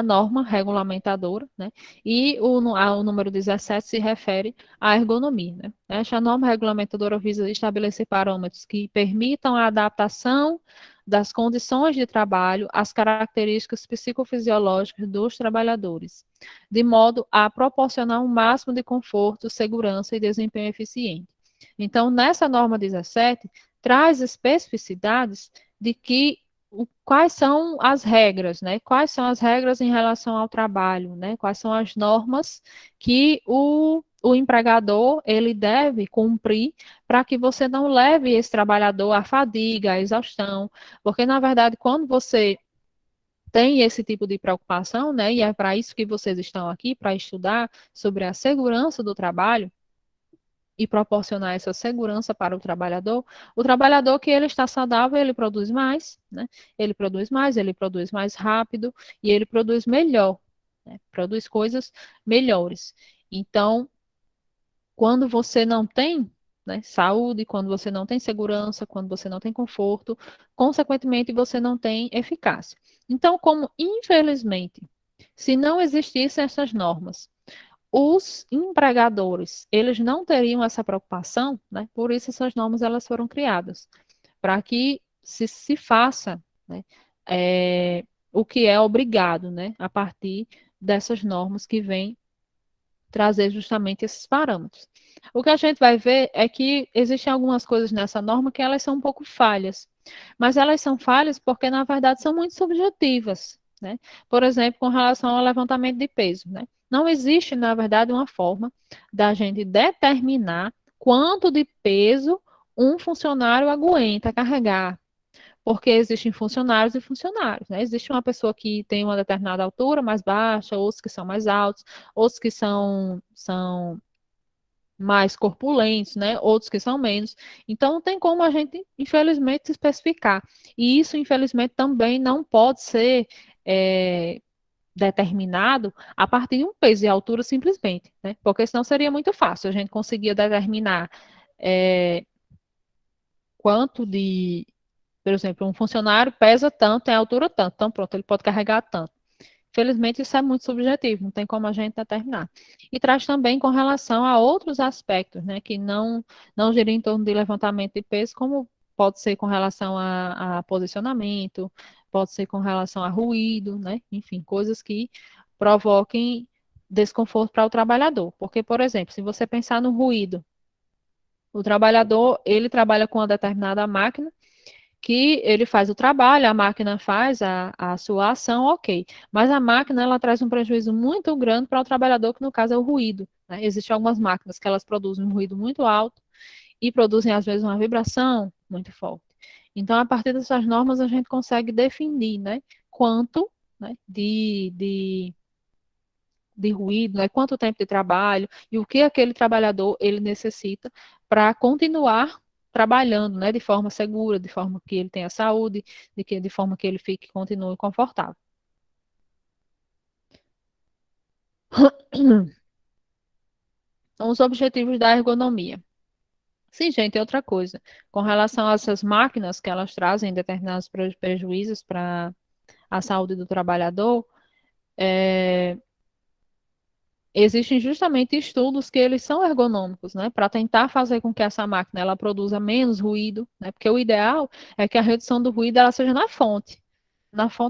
norma regulamentadora, né? E o número 17 se refere à ergonomia, né? Esta norma regulamentadora visa estabelecer parâmetros que permitam a adaptação das condições de trabalho às características psicofisiológicas dos trabalhadores, de modo a proporcionar um máximo de conforto, segurança e desempenho eficiente. Então, nessa norma 17, traz especificidades de que quais são as regras, né? Quais são as regras em relação ao trabalho, né? Quais são as normas que o empregador ele deve cumprir para que você não leve esse trabalhador à fadiga, à exaustão, porque na verdade quando você tem esse tipo de preocupação, né? E é para isso que vocês estão aqui, para estudar sobre a segurança do trabalho e proporcionar essa segurança para o trabalhador que ele está saudável, ele produz mais, né? Ele produz mais rápido e ele produz melhor, né? Produz coisas melhores. Então, quando você não tem, né, saúde, quando você não tem segurança, quando você não tem conforto, consequentemente você não tem eficácia. Então, como infelizmente, se não existissem essas normas, os empregadores, eles não teriam essa preocupação, né? Por isso essas normas elas foram criadas, para que se faça, né, o que é obrigado, né, a partir dessas normas que vêm trazer justamente esses parâmetros. O que a gente vai ver é que existem algumas coisas nessa norma que elas são um pouco falhas, mas elas são falhas porque, na verdade, são muito subjetivas, né? Por exemplo, com relação ao levantamento de peso, né? Não existe, na verdade, uma forma da gente determinar quanto de peso um funcionário aguenta carregar, porque existem funcionários e funcionários, né? Existe uma pessoa que tem uma determinada altura mais baixa, outros que são mais altos, outros que são mais corpulentos, né? Outros que são menos. Então, não tem como a gente, infelizmente, especificar. E isso, infelizmente, também não pode ser determinado a partir de um peso e altura simplesmente, né? Porque senão seria muito fácil. A gente conseguia determinar quanto de, por exemplo, um funcionário pesa tanto, tem altura tanto, então pronto, ele pode carregar tanto. Infelizmente, isso é muito subjetivo, não tem como a gente determinar. E traz também com relação a outros aspectos, né, que não giram em torno de levantamento de peso, como pode ser com relação a posicionamento, pode ser com relação a ruído, né, enfim, coisas que provoquem desconforto para o trabalhador. Porque, por exemplo, se você pensar no ruído, o trabalhador, ele trabalha com uma determinada máquina, que ele faz o trabalho, a máquina faz a sua ação, ok. Mas a máquina, ela traz um prejuízo muito grande para o trabalhador, que no caso é o ruído, né? Existem algumas máquinas que elas produzem um ruído muito alto e produzem, às vezes, uma vibração muito forte. Então, a partir dessas normas, a gente consegue definir, né, quanto, né, de ruído, né, quanto tempo de trabalho e o que aquele trabalhador ele necessita para continuar trabalhando, né, de forma segura, de forma que ele tenha saúde, de forma que ele fique continue confortável. Então, os objetivos da ergonomia. Sim, gente, outra coisa. Com relação a essas máquinas que elas trazem determinados prejuízos para a saúde do trabalhador, existem justamente estudos que eles são ergonômicos, né, para tentar fazer com que essa máquina ela produza menos ruído, né, porque o ideal é que a redução do ruído ela seja na fonte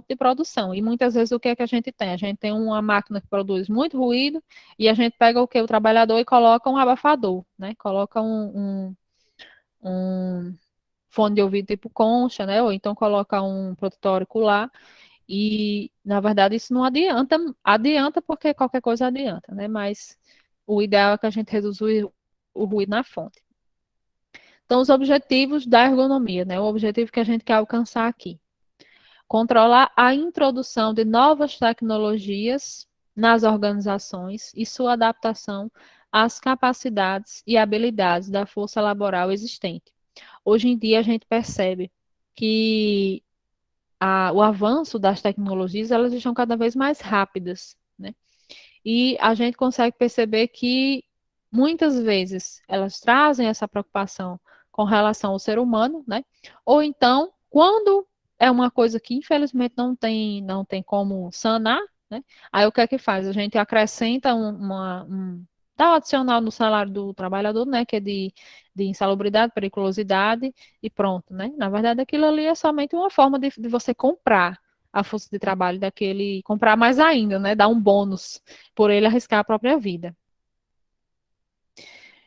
de produção. E muitas vezes o que é que a gente tem? A gente tem uma máquina que produz muito ruído e a gente pega o que? O trabalhador e coloca um abafador, né, coloca um fone de ouvido tipo concha, né? Ou então coloca um protetor auricular. E, na verdade, isso não adianta, adianta porque qualquer coisa adianta, né? Mas o ideal é que a gente reduza o ruído na fonte. Então, os objetivos da ergonomia, né? O objetivo que a gente quer alcançar aqui. Controlar a introdução de novas tecnologias nas organizações e sua adaptação às capacidades e habilidades da força laboral existente. Hoje em dia, a gente percebe que o avanço das tecnologias, elas estão cada vez mais rápidas, né? E a gente consegue perceber que muitas vezes elas trazem essa preocupação com relação ao ser humano, né? Ou então, quando é uma coisa que infelizmente não tem como sanar, né? Aí o que é que faz? A gente acrescenta dá um adicional no salário do trabalhador, né? Que é de insalubridade, periculosidade e pronto, né? Na verdade, aquilo ali é somente uma forma de você comprar a força de trabalho daquele, comprar mais ainda, né? Dar um bônus por ele arriscar a própria vida.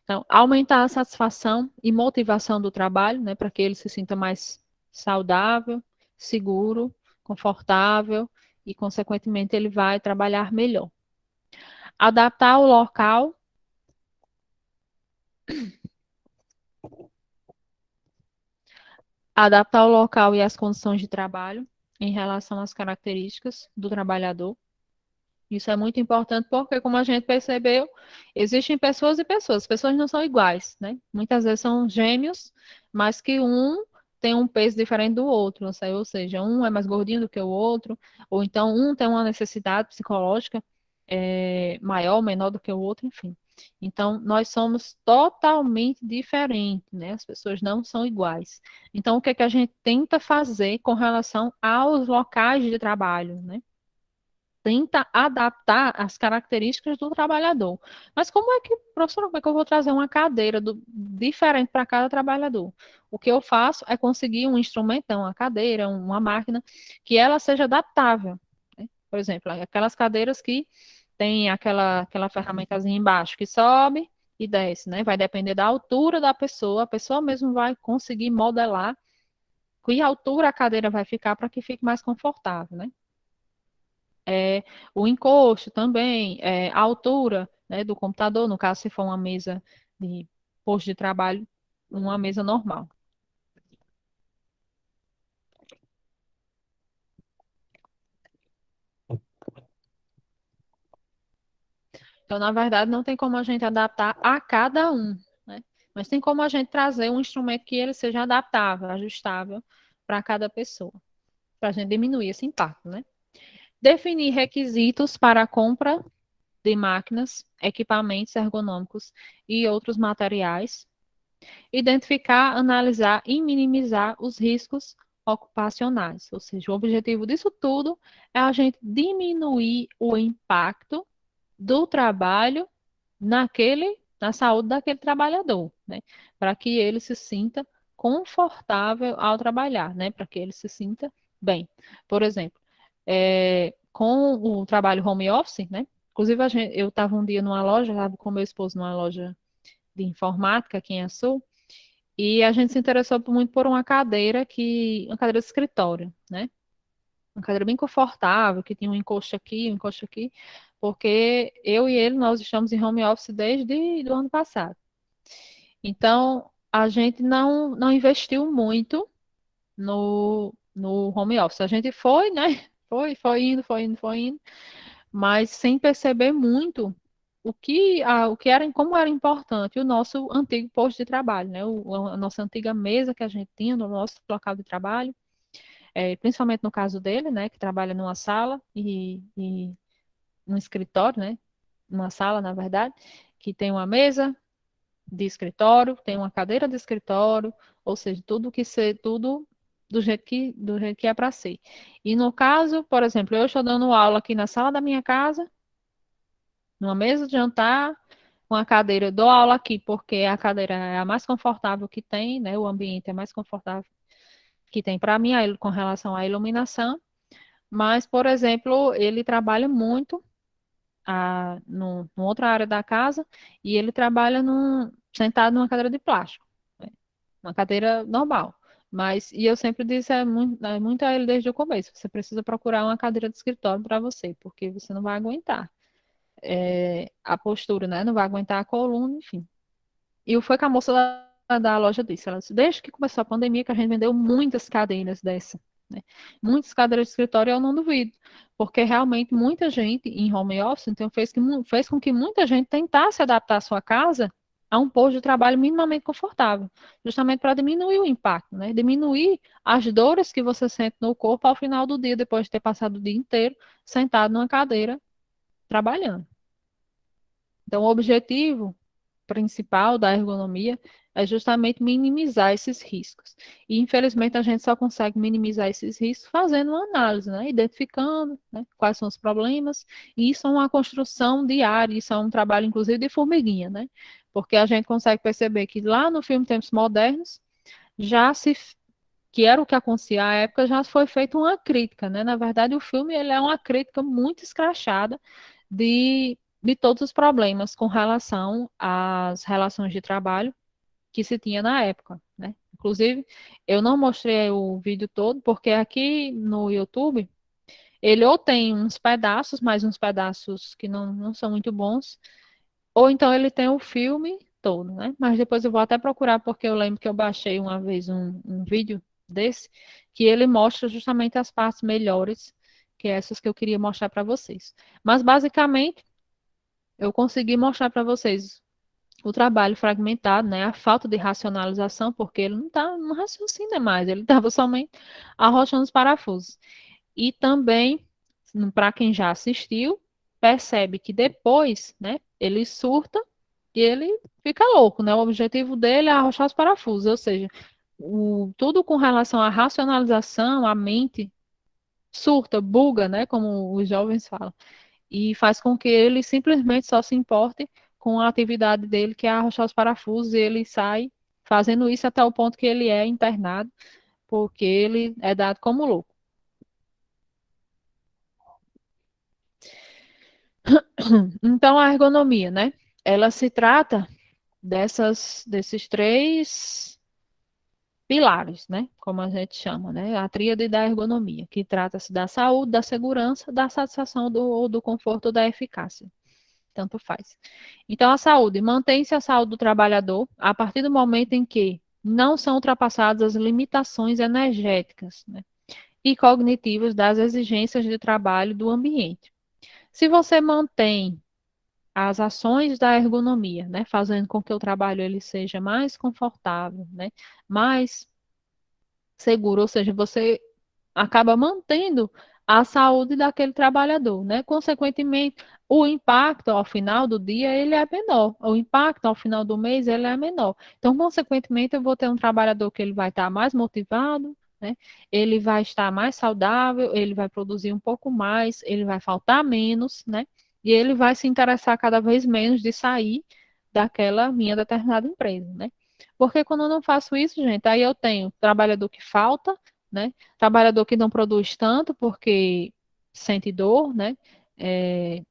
Então, aumentar a satisfação e motivação do trabalho, né, para que ele se sinta mais saudável, seguro, confortável e, consequentemente, ele vai trabalhar melhor. Adaptar o local. Adaptar o local e as condições de trabalho em relação às características do trabalhador. Isso é muito importante porque, como a gente percebeu, existem pessoas e pessoas. As pessoas não são iguais, né? Muitas vezes são gêmeos, mas que um tem um peso diferente do outro, não sei, ou seja, um é mais gordinho do que o outro, ou então um tem uma necessidade psicológica maior, menor do que o outro, enfim. Então, nós somos totalmente diferentes, né? As pessoas não são iguais. Então, o que é que a gente tenta fazer com relação aos locais de trabalho, né? Tenta adaptar as características do trabalhador. Mas como é que, professor, como é que eu vou trazer uma cadeira diferente para cada trabalhador? O que eu faço é conseguir um instrumento, uma cadeira, uma máquina, que ela seja adaptável, né? Por exemplo, aquelas cadeiras que tem aquela ferramentazinha embaixo que sobe e desce, né? Vai depender da altura da pessoa, a pessoa mesmo vai conseguir modelar que altura a cadeira vai ficar para que fique mais confortável, né? O encosto também, a altura, né, do computador, no caso, se for uma mesa de posto de trabalho, uma mesa normal. Então, na verdade, não tem como a gente adaptar a cada um, né? Mas tem como a gente trazer um instrumento que ele seja adaptável, ajustável para cada pessoa, para a gente diminuir esse impacto, né? Definir requisitos para a compra de máquinas, equipamentos ergonômicos e outros materiais. Identificar, analisar e minimizar os riscos ocupacionais. Ou seja, o objetivo disso tudo é a gente diminuir o impacto do trabalho na saúde daquele trabalhador, né? Para que ele se sinta confortável ao trabalhar, né? Para que ele se sinta bem. Por exemplo, com o trabalho home office, né? Inclusive, eu estava um dia numa loja, estava com meu esposo numa loja de informática aqui em Açu, e a gente se interessou muito por uma cadeira de escritório, né? Uma cadeira bem confortável, que tinha um encosto aqui, porque eu e ele, nós estamos em home office desde o ano passado. Então, a gente não investiu muito no home office. A gente foi, né? Foi indo, mas sem perceber muito o que era, como era importante o nosso antigo posto de trabalho, né? A nossa antiga mesa que a gente tinha no nosso local de trabalho, principalmente no caso dele, né? Que trabalha numa sala e num escritório, né? Numa sala, na verdade, que tem uma mesa de escritório, tem uma cadeira de escritório, ou seja, tudo do jeito que é para ser. E no caso, por exemplo, eu estou dando aula aqui na sala da minha casa, numa mesa de jantar, uma cadeira. Eu dou aula aqui porque a cadeira é a mais confortável que tem, né? O ambiente é mais confortável que tem para mim com relação à iluminação. Mas, por exemplo, ele trabalha muito numa outra área da casa e ele trabalha sentado numa cadeira de plástico, né? Uma cadeira normal. E eu sempre disse muito a ele desde o começo, você precisa procurar uma cadeira de escritório para você, porque você não vai aguentar a postura, né? Não vai aguentar a coluna, enfim. E foi que a moça da loja disse, ela disse, desde que começou a pandemia que a gente vendeu muitas cadeiras dessa, né? Muitas cadeiras de escritório, eu não duvido, porque realmente muita gente em home office, então fez com que muita gente tentasse adaptar a sua casa a um posto de trabalho minimamente confortável, justamente para diminuir o impacto, né? Diminuir as dores que você sente no corpo ao final do dia, depois de ter passado o dia inteiro sentado numa cadeira trabalhando. Então, o objetivo principal da ergonomia é justamente minimizar esses riscos. E, infelizmente, a gente só consegue minimizar esses riscos fazendo uma análise, né? Identificando, né, quais são os problemas. E isso é uma construção diária, isso é um trabalho, inclusive, de formiguinha, né? Porque a gente consegue perceber que lá no filme Tempos Modernos, já se que era o que acontecia à época, já foi feita uma crítica, né? Na verdade, o filme ele é uma crítica muito escrachada de todos os problemas com relação às relações de trabalho que se tinha na época, né? Inclusive, eu não mostrei o vídeo todo, porque aqui no YouTube ele ou tem uns pedaços, mas uns pedaços que não são muito bons, ou então ele tem o filme todo, né? Mas depois eu vou até procurar, porque eu lembro que eu baixei uma vez um vídeo desse, que ele mostra justamente as partes melhores, que é essas que eu queria mostrar para vocês. Mas basicamente, eu consegui mostrar para vocês o trabalho fragmentado, né? A falta de racionalização, porque ele não raciocina mais, ele estava somente arrochando os parafusos. E também, para quem já assistiu, percebe que depois, né, ele surta e ele fica louco, né? O objetivo dele é arrochar os parafusos, ou seja, tudo com relação à racionalização, a mente surta, buga, né, como os jovens falam, e faz com que ele simplesmente só se importe com a atividade dele, que é arrochar os parafusos, e ele sai fazendo isso até o ponto que ele é internado, porque ele é dado como louco. Então, a ergonomia, né? Ela se trata desses três pilares, né? Como a gente chama, né? A tríade da ergonomia, que trata-se da saúde, da segurança, da satisfação do conforto ou da eficácia. Tanto faz. Então, a saúde, mantém-se a saúde do trabalhador a partir do momento em que não são ultrapassadas as limitações energéticas, né, e cognitivas das exigências de trabalho do ambiente. Se você mantém as ações da ergonomia, né, fazendo com que o trabalho ele seja mais confortável, né, mais seguro, ou seja, você acaba mantendo a saúde daquele trabalhador, né? Consequentemente, o impacto ao final do dia ele é menor, o impacto ao final do mês ele é menor. Então, consequentemente, eu vou ter um trabalhador que ele vai estar mais motivado, né? Ele vai estar mais saudável, ele vai produzir um pouco mais, ele vai faltar menos, né? E ele vai se interessar cada vez menos de sair daquela minha determinada empresa, né? Porque quando eu não faço isso, gente, aí eu tenho trabalhador que falta, né? Trabalhador que não produz tanto porque sente dor, né? É,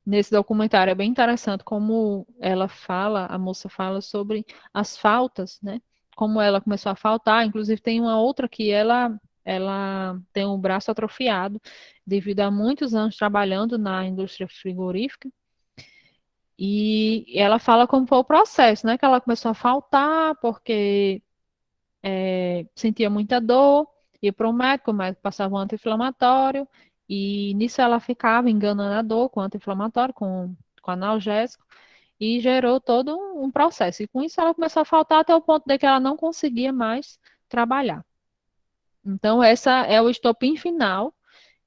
nesse documentário é bem interessante como ela fala, a moça fala sobre as faltas, né? Como ela começou a faltar, inclusive tem uma outra que ela tem o braço atrofiado devido a muitos anos trabalhando na indústria frigorífica. E ela fala como foi o processo, né? Que ela começou a faltar porque sentia muita dor, ia para o médico passava um anti-inflamatório, e nisso ela ficava enganando a dor com anti-inflamatório, com analgésico, e gerou todo um processo. E com isso ela começou a faltar até o ponto de que ela não conseguia mais trabalhar. Então, essa é o estopim final,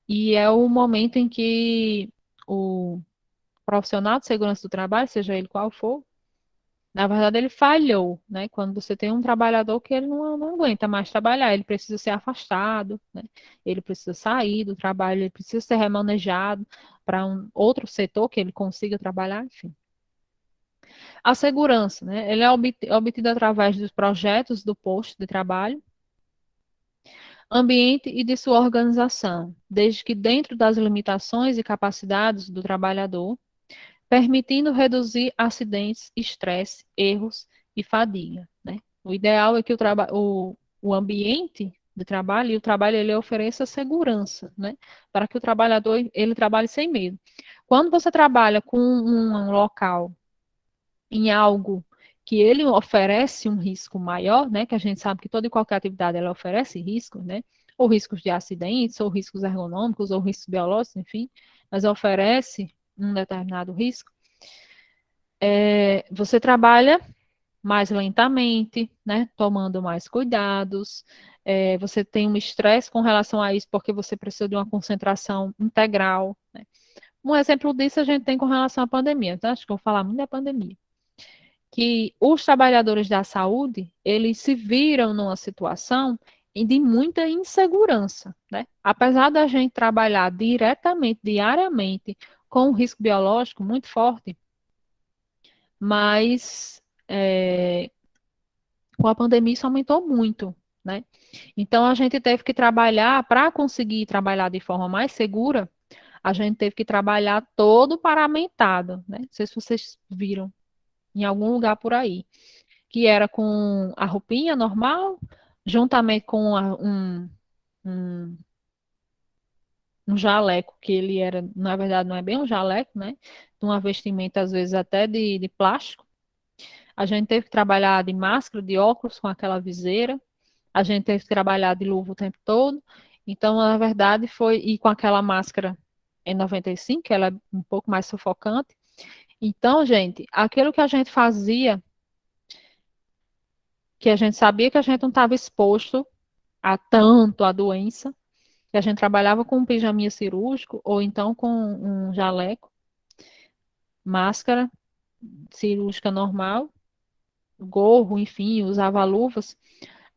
e é o momento em que o profissional de segurança do trabalho, seja ele qual for, na verdade, ele falhou, né? Quando você tem um trabalhador que ele não aguenta mais trabalhar, ele precisa ser afastado, né? Ele precisa sair do trabalho, ele precisa ser remanejado para um outro setor que ele consiga trabalhar, enfim. A segurança, né? Ele é obtida através dos projetos do posto de trabalho, ambiente e de sua organização, desde que dentro das limitações e capacidades do trabalhador, permitindo reduzir acidentes, estresse, erros e fadiga, né? O ideal é que o o ambiente de trabalho, e o trabalho ele ofereça segurança, né? Para que o trabalhador ele trabalhe sem medo. Quando você trabalha com um local em algo que ele oferece um risco maior, né? Que a gente sabe que toda e qualquer atividade ela oferece riscos, né? Ou riscos de acidentes, ou riscos ergonômicos, ou riscos biológicos, enfim, mas oferece um determinado risco. Você trabalha mais lentamente, né? Tomando mais cuidados. Você tem um estresse com relação a isso, porque você precisa de uma concentração integral, né? Um exemplo disso a gente tem com relação à pandemia, tá? Acho que eu vou falar muito da pandemia. Que os trabalhadores da saúde, eles se viram numa situação de muita insegurança, né? Apesar da gente trabalhar diretamente, diariamente, com um risco biológico muito forte, mas com a pandemia isso aumentou muito, né? Então a gente teve que trabalhar, para conseguir trabalhar de forma mais segura, a gente teve que trabalhar todo paramentado, né? Não sei se vocês viram em algum lugar por aí, que era com a roupinha normal, juntamente com um, um jaleco, que ele era, na verdade, não é bem um jaleco, né? De uma vestimenta, às vezes, até de plástico. A gente teve que trabalhar de máscara, de óculos, com aquela viseira. A gente teve que trabalhar de luva o tempo todo. Então, na verdade, foi. E com aquela máscara N95, que ela é um pouco mais sufocante. Então, gente, aquilo que a gente fazia, que a gente sabia que a gente não estava exposto a tanto a doença, que a gente trabalhava com um pijaminha cirúrgico ou então com um jaleco, máscara cirúrgica normal, gorro, enfim, usava luvas,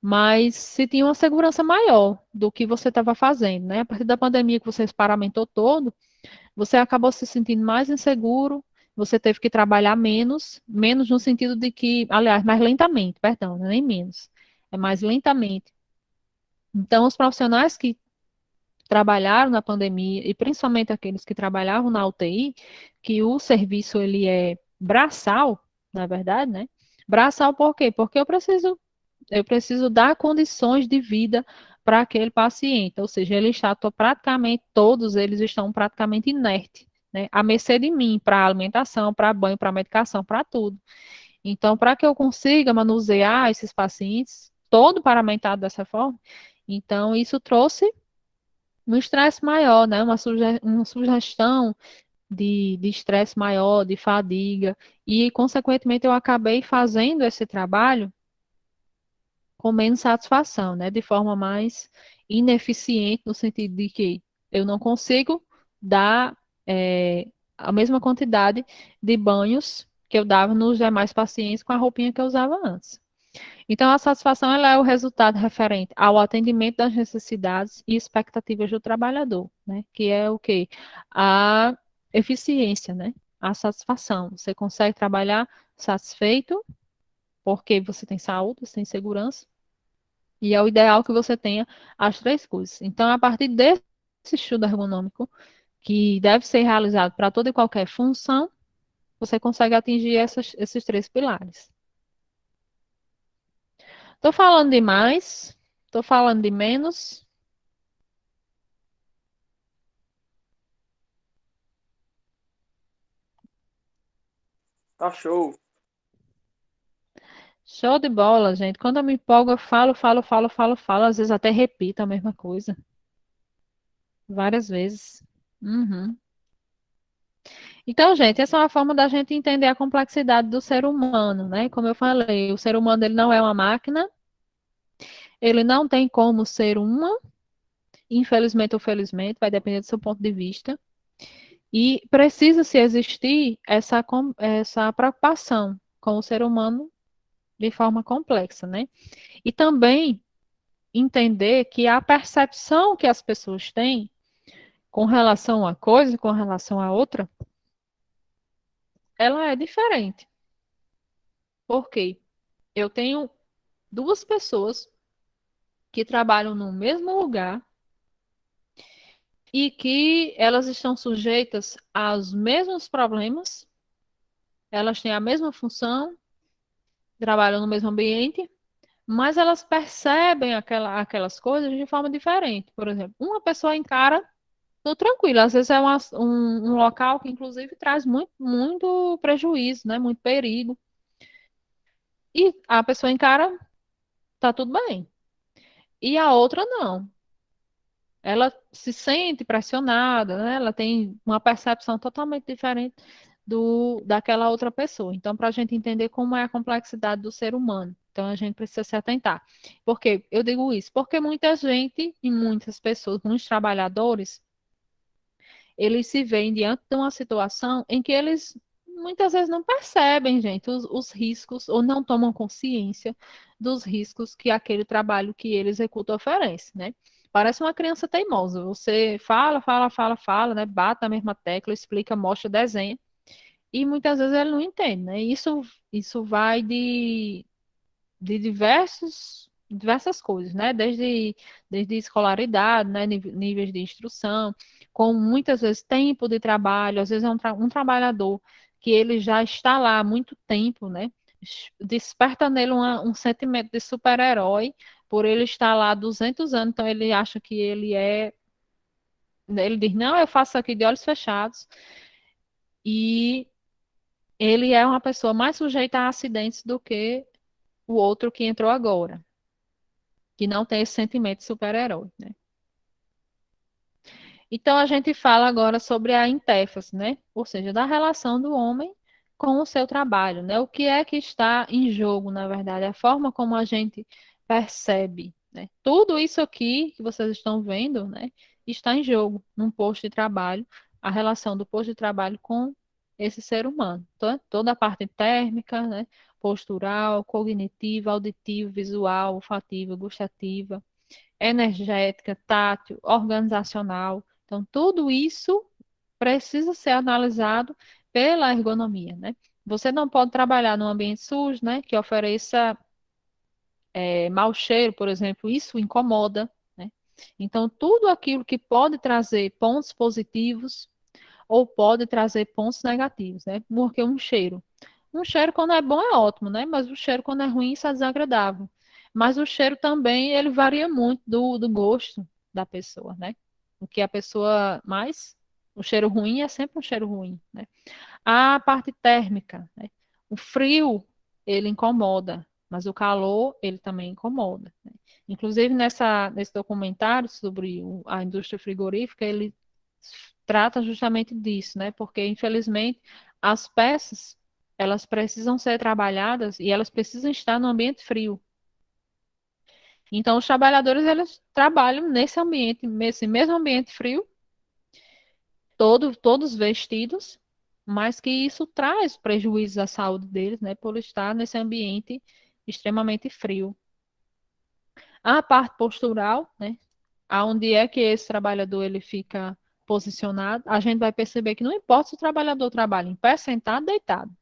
mas se tinha uma segurança maior do que você estava fazendo, né? A partir da pandemia que você paramentou todo, você acabou se sentindo mais inseguro, você teve que trabalhar menos, menos no sentido de que, aliás, mais lentamente, perdão, nem menos, é mais lentamente. Então, os profissionais que trabalharam na pandemia, e principalmente aqueles que trabalhavam na UTI, que o serviço ele é braçal, na verdade, né? Braçal por quê? Porque eu preciso dar condições de vida para aquele paciente, ou seja, ele está praticamente, todos eles estão praticamente inertes, né? À mercê de mim, para alimentação, para banho, para medicação, para tudo. Então, para que eu consiga manusear esses pacientes, todo paramentado dessa forma, então isso trouxe um estresse maior, né? Uma sugestão de estresse maior, de fadiga, e, consequentemente, eu acabei fazendo esse trabalho com menos satisfação, né? De forma mais ineficiente, no sentido de que eu não consigo dar a mesma quantidade de banhos que eu dava nos demais pacientes com a roupinha que eu usava antes. Então, a satisfação ela é o resultado referente ao atendimento das necessidades e expectativas do trabalhador, né? Que é o quê? A eficiência, né? A satisfação. Você consegue trabalhar satisfeito porque você tem saúde, você tem segurança, e é o ideal que você tenha as três coisas. Então, a partir desse estudo ergonômico, que deve ser realizado para toda e qualquer função, você consegue atingir esses três pilares. Estou falando demais? Estou falando de menos? Tá show. Show de bola, gente. Quando eu me empolgo, eu falo, falo, falo, falo, falo. Às vezes até repito a mesma coisa. Várias vezes. Uhum. Então, gente, essa é uma forma da gente entender a complexidade do ser humano, né? Como eu falei, o ser humano ele não é uma máquina, ele não tem como ser uma, infelizmente ou felizmente, vai depender do seu ponto de vista. E precisa se existir essa preocupação com o ser humano de forma complexa, né? E também entender que a percepção que as pessoas têm com relação a coisa, com relação a outra, ela é diferente. Por quê? Eu tenho duas pessoas que trabalham no mesmo lugar e que elas estão sujeitas aos mesmos problemas, elas têm a mesma função, trabalham no mesmo ambiente, mas elas percebem aquelas coisas de forma diferente. Por exemplo, uma pessoa encara tudo tranquilo, às vezes é um local que, inclusive, traz muito, muito prejuízo, né? Muito perigo. E a pessoa encara, tá tudo bem. E a outra não. Ela se sente pressionada, né? Ela tem uma percepção totalmente diferente daquela outra pessoa. Então, para a gente entender como é a complexidade do ser humano, então a gente precisa se atentar. Por que eu digo isso? Porque muita gente e muitas pessoas, muitos trabalhadores, eles se veem diante de uma situação em que eles muitas vezes não percebem, gente, os riscos, ou não tomam consciência dos riscos que aquele trabalho que ele executa oferece, né? Parece uma criança teimosa. Você fala, fala, fala, fala, né? Bate na mesma tecla, explica, mostra, desenha, e muitas vezes ele não entende, né? Isso vai de diversas coisas, né? Desde escolaridade, né? Níveis de instrução, com muitas vezes tempo de trabalho, às vezes é um trabalhador que ele já está lá há muito tempo, né? Desperta nele um sentimento de super-herói por ele estar lá há 200 anos, então ele acha que ele diz, não, eu faço aqui de olhos fechados, e ele é uma pessoa mais sujeita a acidentes do que o outro que entrou agora, que não tem esse sentimento de super-herói, né? Então, a gente fala agora sobre a intéfase, né? Ou seja, da relação do homem com o seu trabalho, né? O que é que está em jogo, na verdade, a forma como a gente percebe, né? Tudo isso aqui que vocês estão vendo, né, está em jogo num posto de trabalho, a relação do posto de trabalho com esse ser humano. Então, toda a parte térmica, né, postural, cognitiva, auditiva, visual, olfativa, gustativa, energética, tátil, organizacional. Então, tudo isso precisa ser analisado pela ergonomia, né? Você não pode trabalhar num ambiente sujo, né, que ofereça mau cheiro, por exemplo, isso incomoda, né? Então, tudo aquilo que pode trazer pontos positivos ou pode trazer pontos negativos, né? Porque um cheiro quando é bom é ótimo, né? Mas o cheiro quando é ruim, isso é desagradável. Mas o cheiro também, ele varia muito do gosto da pessoa, né? O que a pessoa mais... O cheiro ruim é sempre um cheiro ruim, né? A parte térmica, né? O frio, ele incomoda, mas o calor, ele também incomoda, né? Inclusive, nesse documentário sobre a indústria frigorífica, ele trata justamente disso, né? Porque, infelizmente, as peças, elas precisam ser trabalhadas e elas precisam estar no ambiente frio. Então, os trabalhadores, eles trabalham nesse mesmo ambiente frio, todos vestidos, mas que isso traz prejuízos à saúde deles, né? Por estar nesse ambiente extremamente frio. A parte postural, né? Aonde é que esse trabalhador ele fica posicionado, a gente vai perceber que não importa se o trabalhador trabalha em pé, sentado, deitado.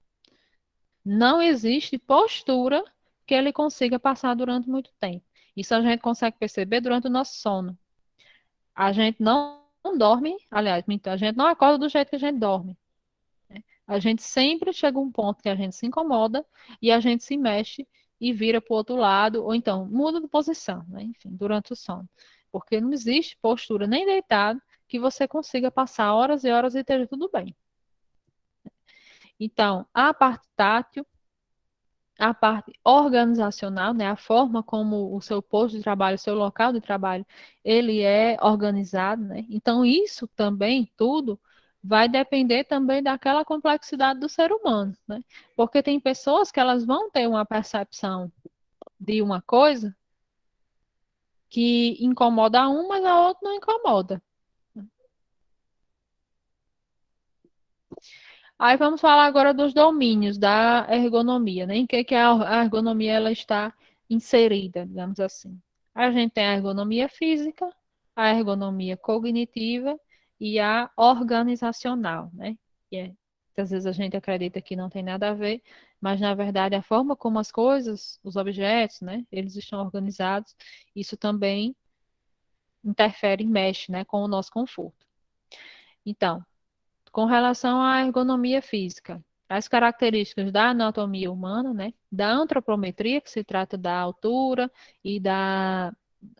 Não existe postura que ele consiga passar durante muito tempo. Isso a gente consegue perceber durante o nosso sono. A gente não dorme, aliás, a gente não acorda do jeito que a gente dorme. A gente sempre chega a um ponto que a gente se incomoda e a gente se mexe e vira para o outro lado, ou então muda de posição, né? Enfim, durante o sono. Porque não existe postura nem deitado que você consiga passar horas e horas e esteja tudo bem. Então, a parte tátil, a parte organizacional, né, a forma como o seu posto de trabalho, o seu local de trabalho, ele é organizado, né? Então, isso também, tudo, vai depender também daquela complexidade do ser humano, né? Porque tem pessoas que elas vão ter uma percepção de uma coisa que incomoda a um, mas a outra não incomoda. Aí vamos falar agora dos domínios da ergonomia, né? Em que a ergonomia ela está inserida, digamos assim. A gente tem a ergonomia física, a ergonomia cognitiva e a organizacional, né? Que às vezes a gente acredita que não tem nada a ver, mas na verdade a forma como as coisas, os objetos, né, eles estão organizados, isso também interfere e mexe, né, com o nosso conforto. Então, com relação à ergonomia física. as características da anatomia humana, né? Da antropometria, que se trata da altura e na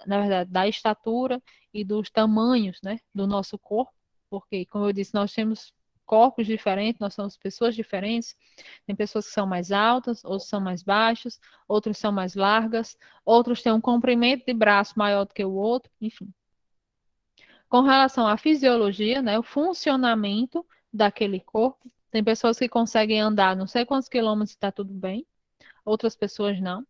verdade, da estatura e dos tamanhos, né? Do nosso corpo, porque, como eu disse, nós temos corpos diferentes, nós somos pessoas diferentes. Tem pessoas que são mais altas, outros são mais baixos, outros são mais largas, outros têm um comprimento de braço maior do que o outro, enfim. Com relação à fisiologia, né, o funcionamento daquele corpo, tem pessoas que conseguem andar não sei quantos quilômetros e está tudo bem, outras pessoas não.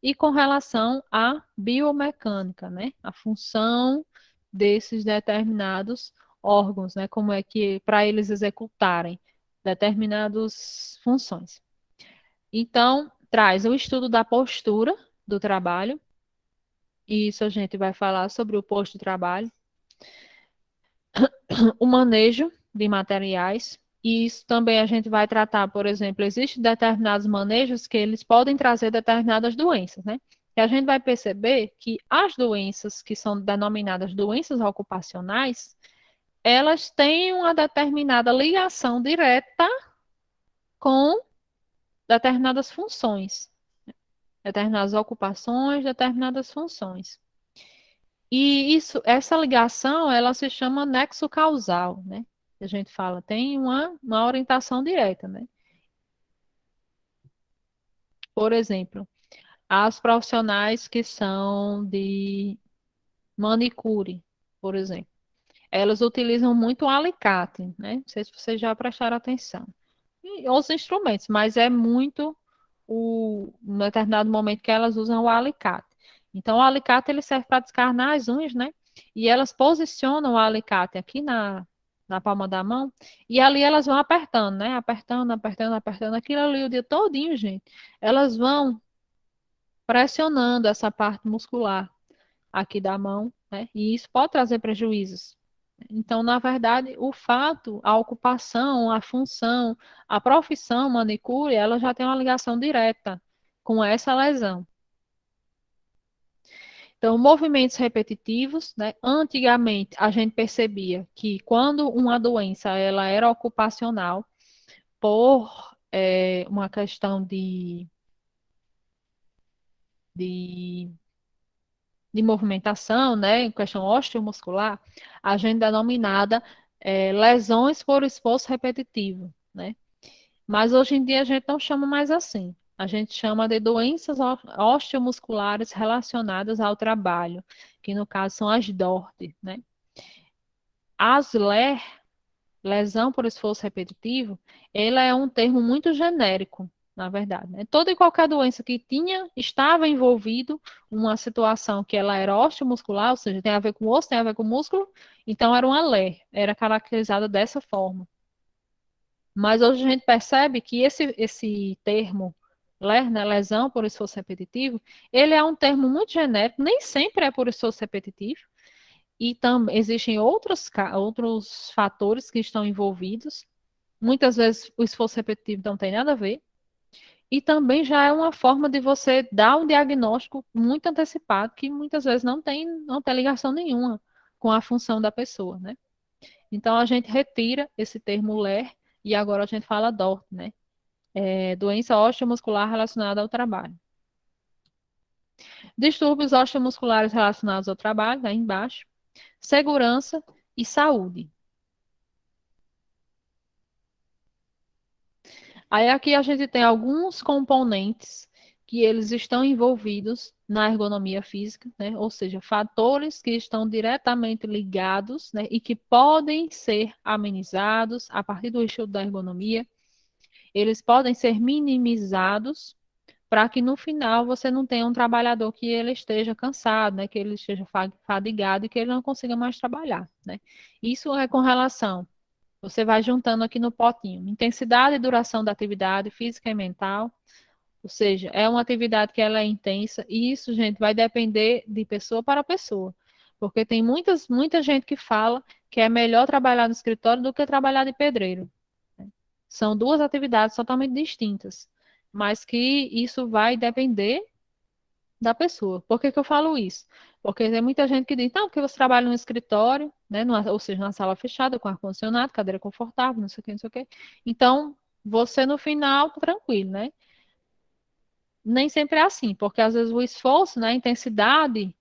E com relação à biomecânica, né, a função desses determinados órgãos, né, como é que para eles executarem determinadas funções. Então, traz o estudo da postura do trabalho, e isso a gente vai falar sobre o posto de trabalho, o manejo de materiais, e isso também a gente vai tratar, por exemplo, existem determinados manejos que eles podem trazer determinadas doenças, né? E a gente vai perceber que as doenças que são denominadas doenças ocupacionais, elas têm uma determinada ligação direta com determinadas funções, determinadas ocupações, determinadas funções. E essa ligação, ela se chama nexo causal, né? A gente fala, tem uma orientação direta, né? Por exemplo, as profissionais que são de manicure, por exemplo, elas utilizam muito o alicate, né? Não sei se vocês já prestaram atenção. E outros instrumentos, mas é muito no determinado momento que elas usam o alicate. Então, o alicate ele serve para descarnar as unhas, né? E elas posicionam o alicate aqui na palma da mão, e ali elas vão apertando, né? Apertando, apertando, apertando, aquilo ali o dia todinho, gente. Elas vão pressionando essa parte muscular aqui da mão, né? E isso pode trazer prejuízos. Então, na verdade, o fato, a ocupação, a função, a profissão manicure, ela já tem uma ligação direta com essa lesão. Então, movimentos repetitivos, né? Antigamente, a gente percebia que quando uma doença ela era ocupacional, por uma questão de, de movimentação, né? Em questão osteomuscular, a gente denominada lesões por esforço repetitivo, né? Mas hoje em dia a gente não chama mais assim. A gente chama de doenças osteomusculares relacionadas ao trabalho, que no caso são as DORT, né? As LER, lesão por esforço repetitivo, ela é um termo muito genérico, na verdade, né? Toda e qualquer doença que estava envolvido uma situação que ela era osteomuscular, ou seja, tem a ver com osso, tem a ver com músculo, então era uma LER, era caracterizada dessa forma. Mas hoje a gente percebe que esse termo, LER, né, lesão por esforço repetitivo, ele é um termo muito genérico, nem sempre é por esforço repetitivo, e também existem outros fatores que estão envolvidos. Muitas vezes o esforço repetitivo não tem nada a ver, e também já é uma forma de você dar um diagnóstico muito antecipado, que muitas vezes não tem ligação nenhuma com a função da pessoa, né? Então, a gente retira esse termo LER e agora a gente fala DORT, né? Doença osteomuscular relacionada ao trabalho. Distúrbios osteomusculares relacionados ao trabalho, aí embaixo. Segurança e saúde. Aí aqui a gente tem alguns componentes que eles estão envolvidos na ergonomia física, né? Ou seja, fatores que estão diretamente ligados, né? E que podem ser amenizados a partir do estudo da ergonomia. Eles podem ser minimizados para que no final você não tenha um trabalhador que ele esteja cansado, né? Que ele esteja fadigado e que ele não consiga mais trabalhar, né? Isso é com relação. Você vai juntando aqui no potinho. Intensidade e duração da atividade física e mental. Ou seja, é uma atividade que ela é intensa. E isso, gente, vai depender de pessoa para pessoa. Porque tem muita gente que fala que é melhor trabalhar no escritório do que trabalhar de pedreiro. São duas atividades totalmente distintas. Mas que isso vai depender da pessoa. Por que que eu falo isso? Porque tem muita gente que diz, não, porque você trabalha no escritório, né, ou seja, numa sala fechada, com ar-condicionado, cadeira confortável, não sei o que, não sei o que. Então, você no final tá tranquilo, né? Nem sempre é assim, porque às vezes o esforço, né, a intensidade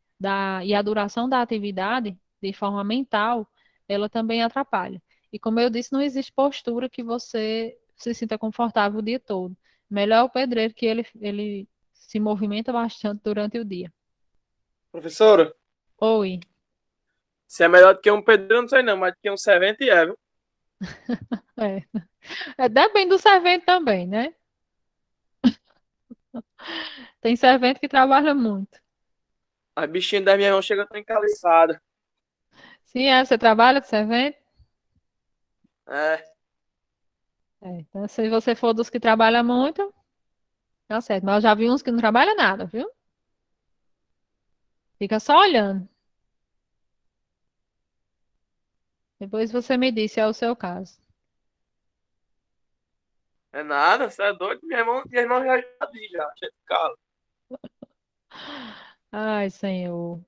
e a duração da atividade, de forma mental, ela também atrapalha. E como eu disse, não existe postura que você se sinta confortável o dia todo. Melhor é o pedreiro que ele se movimenta bastante durante o dia. Professora, Oi, se é melhor do que um pedreiro, eu não sei não, mas do que um servente é, viu? é. Depende do servente também, né? Tem servente que trabalha muito. As bichinhas da minha irmã chegam tão encaliçadas. Sim, você trabalha de servente? É, Então, se você for dos que trabalha muito, tá certo. Mas eu já vi uns que não trabalham nada, viu? Fica só olhando. Depois você me diz se é o seu caso. é nada, você é doido. Minha irmã já disse, já, cheio de calo. Ai, Senhor.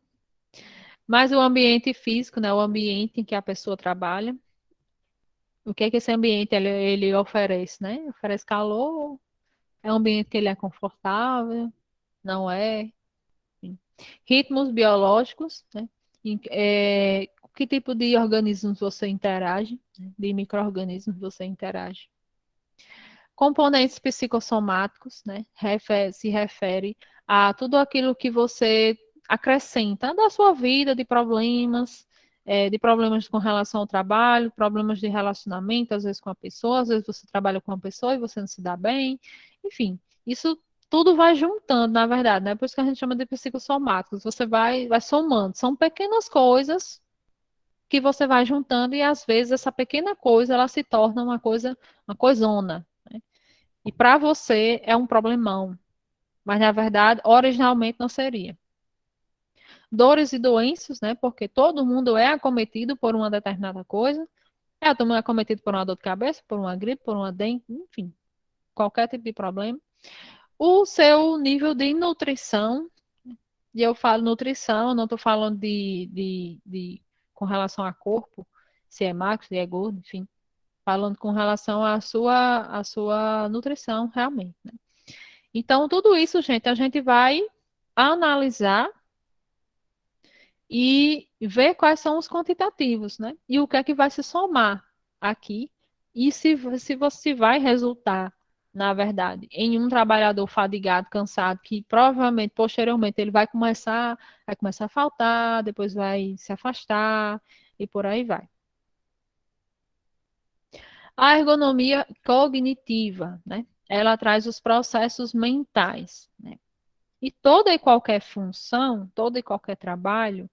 Mas o ambiente físico, né? O ambiente em que a pessoa trabalha. O que é que esse ambiente ele oferece, né? Oferece calor, é um ambiente que ele é confortável, não é? Enfim. Ritmos biológicos, né? Que tipo de organismos você interage, né? De micro-organismos você interage. Componentes psicossomáticos, né? Se refere a tudo aquilo que você acrescenta da sua vida, de problemas com relação ao trabalho, problemas de relacionamento, às vezes com a pessoa, às vezes você trabalha com uma pessoa e você não se dá bem, enfim, isso tudo vai juntando, na verdade, né? Por isso que a gente chama de psicossomáticos. Você vai somando, são pequenas coisas que você vai juntando e às vezes essa pequena coisa ela se torna uma coisona. E para você é um problemão, mas na verdade, originalmente não seria. Dores e doenças, né? Porque todo mundo é acometido por uma determinada coisa. Todo mundo é acometido por uma dor de cabeça, por uma gripe, por uma dengue, enfim, qualquer tipo de problema. O seu nível de nutrição, e eu falo nutrição, não estou falando com relação a corpo, se é magro, se é gordo, enfim, falando com relação à sua nutrição, realmente, né? Então, tudo isso, gente, a gente vai analisar e ver quais são os quantitativos, né? E o que é que vai se somar aqui e se você vai resultar, na verdade, em um trabalhador fadigado, cansado, que provavelmente, posteriormente, ele vai começar a faltar, depois vai se afastar e por aí vai. A ergonomia cognitiva, né? Ela traz os processos mentais, né? E toda e qualquer função, todo e qualquer trabalho,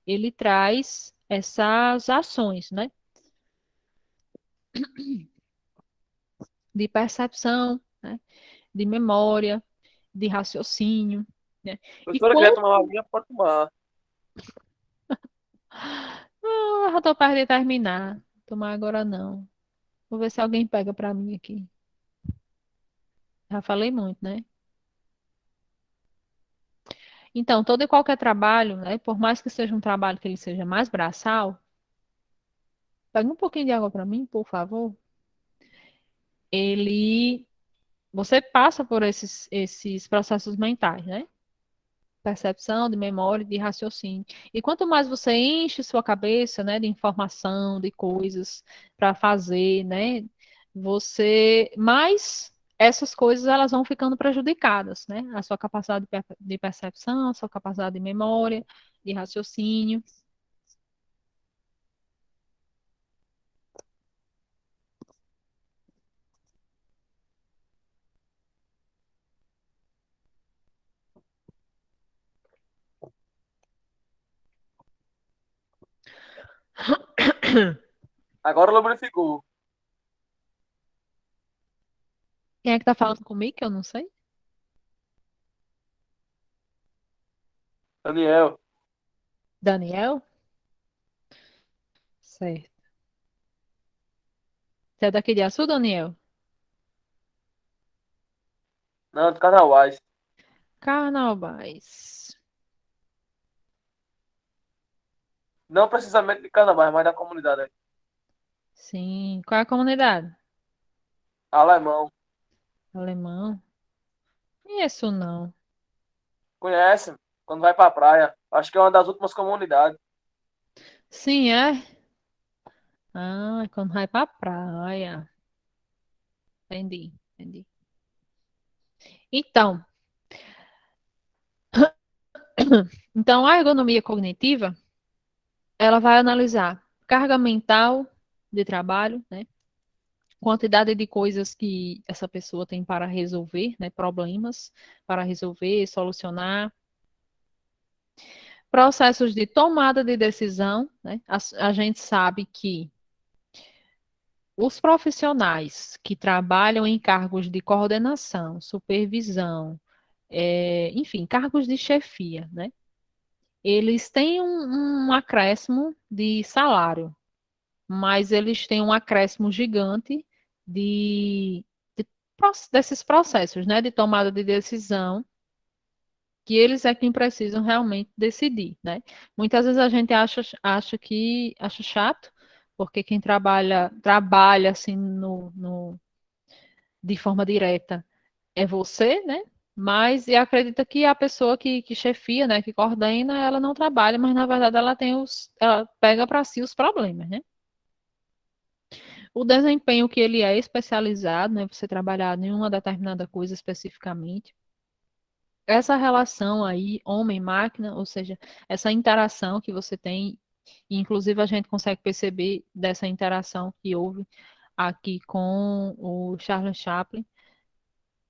ele traz essas ações, né? De percepção, né? De memória, de raciocínio, né? E Professora, quiser quando tomar uma aguinha, pode tomar. eu já estou perto de terminar, tomar agora não. Vou ver se alguém pega para mim aqui. Já falei muito, né? Então, todo e qualquer trabalho, né? Por mais que seja um trabalho que ele seja mais braçal, pega um pouquinho de água para mim, por favor. Ele Você passa por esses processos mentais, né? Percepção, de memória, de raciocínio. E quanto mais você enche sua cabeça, né, de informação, de coisas para fazer, né, mais essas coisas elas vão ficando prejudicadas, né? A sua capacidade de percepção, a sua capacidade de memória, de raciocínio. Agora lubrificou. Quem é que está falando comigo que eu não sei? Daniel. Daniel? Certo. Você é daqui de Açu, Daniel? Não, de Carnauás. Carnaubais. Não precisamente de Carnauás, mas da comunidade aí. Sim. Qual é a comunidade? Alemão. Alemão? Conheço não. Conhece? Quando vai pra praia. Acho que é uma das últimas comunidades. Sim, é? Ah, quando vai pra praia. Entendi, entendi. Então, então a ergonomia cognitiva, ela vai analisar carga mental de trabalho, né? Quantidade de coisas que essa pessoa tem para resolver, né? Problemas para resolver, solucionar. Processos de tomada de decisão, né? A gente sabe que os profissionais que trabalham em cargos de coordenação, supervisão, enfim, cargos de chefia, né? Eles têm um acréscimo de salário, mas eles têm um acréscimo gigante de, desses processos, né, de tomada de decisão, que eles é quem precisam realmente decidir, né? Muitas vezes a gente acha chato, porque quem trabalha assim de forma direta é você, né? Mas e acredita que a pessoa que chefia, né, que coordena, ela não trabalha, mas na verdade ela pega para si os problemas, né? O desempenho que ele é especializado, né, você trabalhar em uma determinada coisa especificamente. Essa relação aí, homem-máquina, ou seja, essa interação que você tem, e inclusive a gente consegue perceber dessa interação que houve aqui com o Charles Chaplin,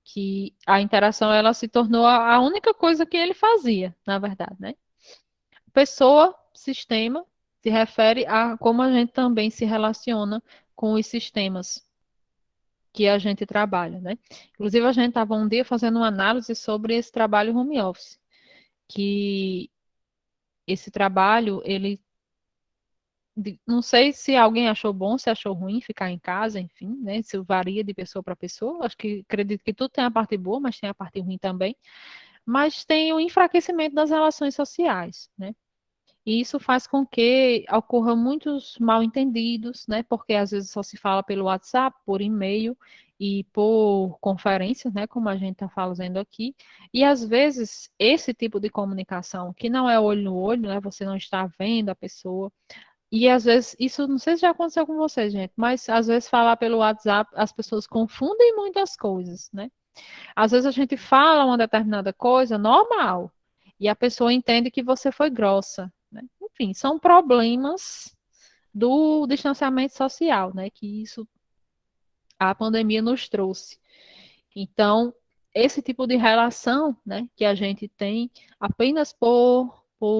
que a interação ela se tornou a única coisa que ele fazia, na verdade, né? Pessoa, sistema, se refere a como a gente também se relaciona com os sistemas que a gente trabalha, né? Inclusive, a gente estava um dia fazendo uma análise sobre esse trabalho home office, que esse trabalho, ele não sei se alguém achou bom, se achou ruim ficar em casa, enfim, né? Isso varia de pessoa para pessoa. Acho que acredito que tudo tem a parte boa, mas tem a parte ruim também. Mas tem o enfraquecimento das relações sociais, né? E isso faz com que ocorram muitos mal-entendidos, né? Porque às vezes só se fala pelo WhatsApp, por e-mail e por conferência, né? Como a gente está fazendo aqui. E às vezes esse tipo de comunicação, que não é olho no olho, né? Você não está vendo a pessoa. E às vezes, isso não sei se já aconteceu com você, gente, mas às vezes falar pelo WhatsApp, as pessoas confundem muitas coisas, né? Às vezes a gente fala uma determinada coisa normal e a pessoa entende que você foi grossa, né? Enfim, são problemas do distanciamento social, né? Que isso a pandemia nos trouxe. Então, esse tipo de relação, né, que a gente tem apenas por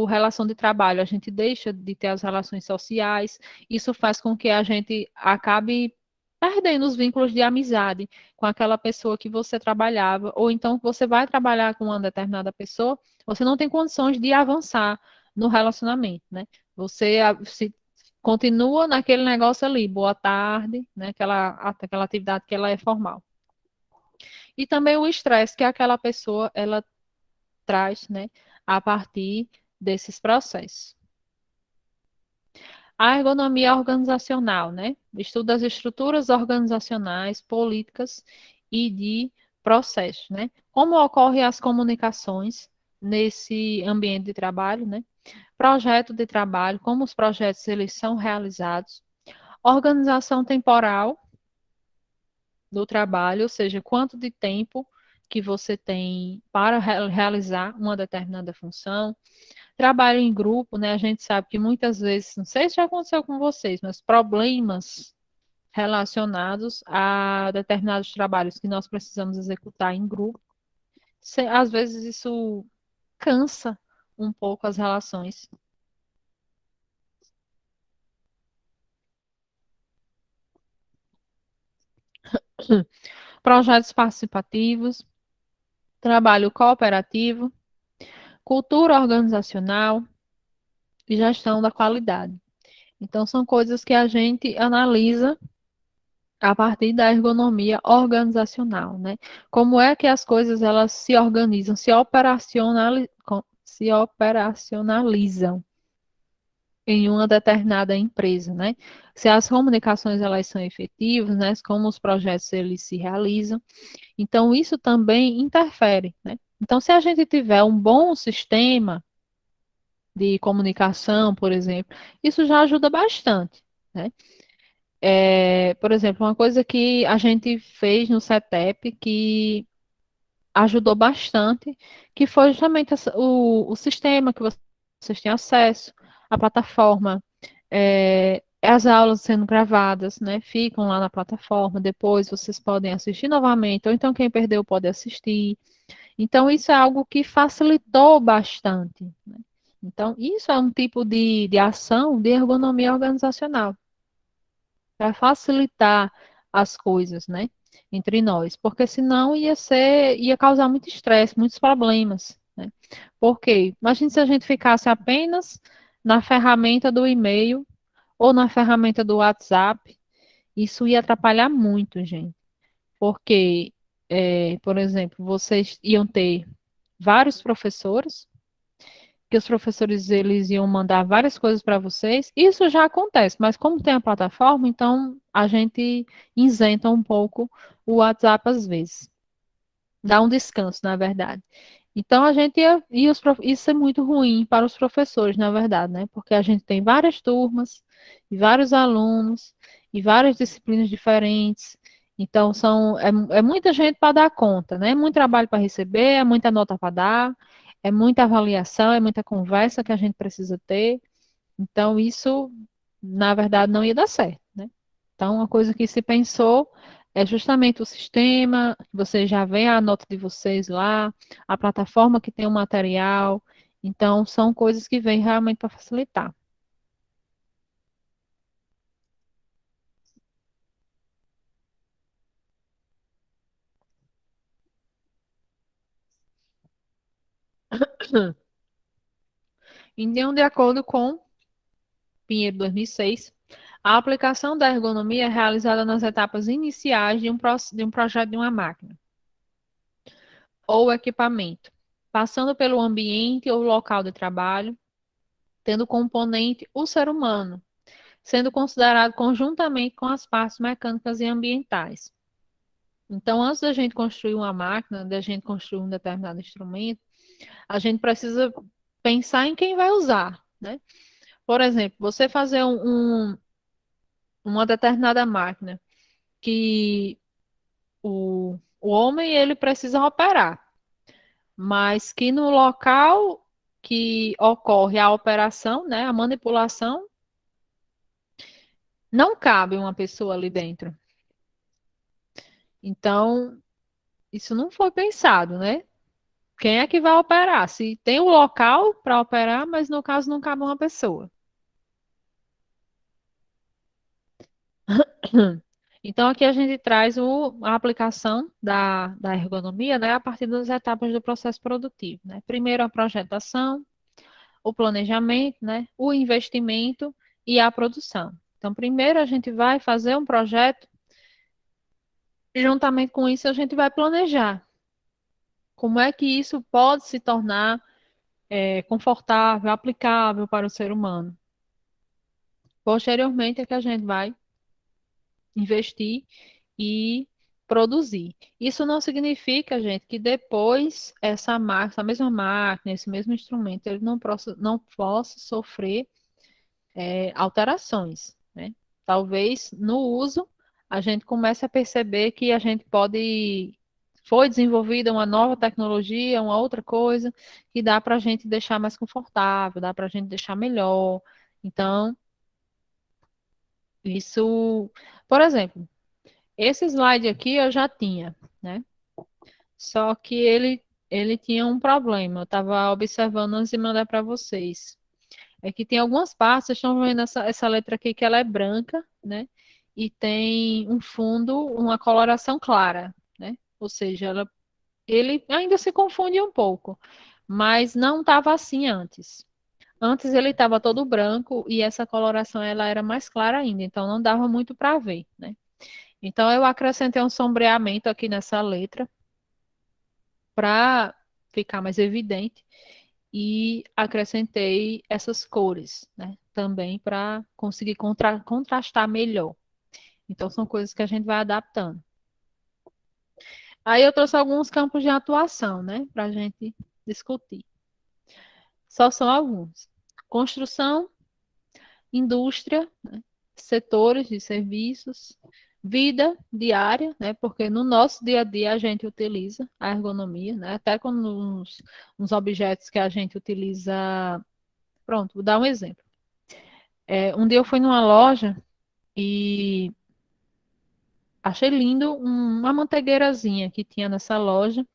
relação de trabalho, a gente deixa de ter as relações sociais, isso faz com que a gente acabe perdendo os vínculos de amizade com aquela pessoa que você trabalhava, ou então você vai trabalhar com uma determinada pessoa, você não tem condições de avançar no relacionamento, né? Você se continua naquele negócio ali, boa tarde, né? Aquela atividade que ela é formal. E também o estresse que aquela pessoa ela traz, né, a partir desses processos. A ergonomia organizacional, né? Estuda as estruturas organizacionais, políticas e de processos, né? Como ocorrem as comunicações nesse ambiente de trabalho, né? Projeto de trabalho, como os projetos eles são realizados, organização temporal do trabalho, ou seja, quanto de tempo que você tem para realizar uma determinada função. Trabalho em grupo, né? A gente sabe que muitas vezes, não sei se já aconteceu com vocês, mas problemas relacionados a determinados trabalhos que nós precisamos executar em grupo, às vezes isso cansa um pouco as relações. Projetos participativos, trabalho cooperativo, cultura organizacional e gestão da qualidade. Então, são coisas que a gente analisa a partir da ergonomia organizacional, né? Como é que as coisas elas se organizam, se operacionalizam. em uma determinada empresa, né? Se as comunicações elas são efetivas, né? Como os projetos eles se realizam. Então isso também interfere, né? Então se a gente tiver um bom sistema de comunicação, por exemplo, isso já ajuda bastante, né? Por exemplo, uma coisa que a gente fez no CETEP que ajudou bastante, que foi justamente o sistema que vocês têm acesso, a plataforma, as aulas sendo gravadas, né? Ficam lá na plataforma, depois vocês podem assistir novamente, ou então quem perdeu pode assistir. Então, isso é algo que facilitou bastante, né? Então, isso é um tipo de ação de ergonomia organizacional para facilitar as coisas, né, entre nós, porque senão ia causar muito estresse, muitos problemas, né? Porque imagine se a gente ficasse apenas na ferramenta do e-mail ou na ferramenta do WhatsApp, isso ia atrapalhar muito, gente, porque, por exemplo, vocês iam ter vários professores que os professores eles iam mandar várias coisas para vocês. Isso já acontece, mas como tem a plataforma, então a gente isenta um pouco o WhatsApp às vezes. Dá um descanso, na verdade. Então a gente isso é muito ruim para os professores, na verdade, né? Porque a gente tem várias turmas, e vários alunos, e várias disciplinas diferentes. Então é muita gente para dar conta, né? É muito trabalho para receber, é muita nota para dar, é muita avaliação, é muita conversa que a gente precisa ter. Então isso, na verdade, não ia dar certo, né? Então, uma coisa que se pensou é justamente o sistema, vocês já veem a nota de vocês lá, a plataforma que tem o material. Então, são coisas que vêm realmente para facilitar. Então, de acordo com Pinheiro 2006, a aplicação da ergonomia é realizada nas etapas iniciais de um projeto de uma máquina ou equipamento, passando pelo ambiente ou local de trabalho, tendo componente o ser humano, sendo considerado conjuntamente com as partes mecânicas e ambientais. Então, antes da gente construir uma máquina, da gente construir um determinado instrumento, a gente precisa pensar em quem vai usar, né? Por exemplo, você fazer uma determinada máquina que o homem ele precisa operar, mas que no local que ocorre a operação, né, a manipulação, não cabe uma pessoa ali dentro. Então, isso não foi pensado, né? Quem é que vai operar? Se tem um local para operar, mas no caso não cabe uma pessoa. Então, aqui a gente traz a aplicação da ergonomia, né, a partir das etapas do processo produtivo, né? Primeiro a projetação, o planejamento, né, o investimento e a produção. Então, primeiro a gente vai fazer um projeto e juntamente com isso a gente vai planejar como é que isso pode se tornar confortável, aplicável para o ser humano. Posteriormente é que a gente vai investir e produzir. Isso não significa, gente, que depois essa mesma máquina, esse mesmo instrumento, ele não possa sofrer alterações, né? Talvez no uso a gente comece a perceber que a gente foi desenvolvida uma nova tecnologia, uma outra coisa, que dá para a gente deixar mais confortável, dá para a gente deixar melhor. Então, isso, por exemplo, esse slide aqui eu já tinha, né? Só que ele tinha um problema. Eu estava observando antes de mandar para vocês. É que tem algumas partes, vocês estão vendo essa letra aqui que ela é branca, né? E tem um fundo, uma coloração clara, né? Ou seja, ele ainda se confunde um pouco, mas não estava assim antes. Antes ele estava todo branco e essa coloração ela era mais clara ainda, então não dava muito para ver, né? Então eu acrescentei um sombreamento aqui nessa letra para ficar mais evidente. e acrescentei essas cores, né? Também para conseguir contrastar melhor. Então, são coisas que a gente vai adaptando. Aí eu trouxe alguns campos de atuação, né? Para a gente discutir. Só são alguns. Construção, indústria, né? Setores de serviços, vida diária, né? Porque no nosso dia a dia a gente utiliza a ergonomia, né? Até quando nos objetos que a gente utiliza. Pronto, vou dar um exemplo. Um dia eu fui numa loja e achei lindo uma mantegueirazinha que tinha nessa loja.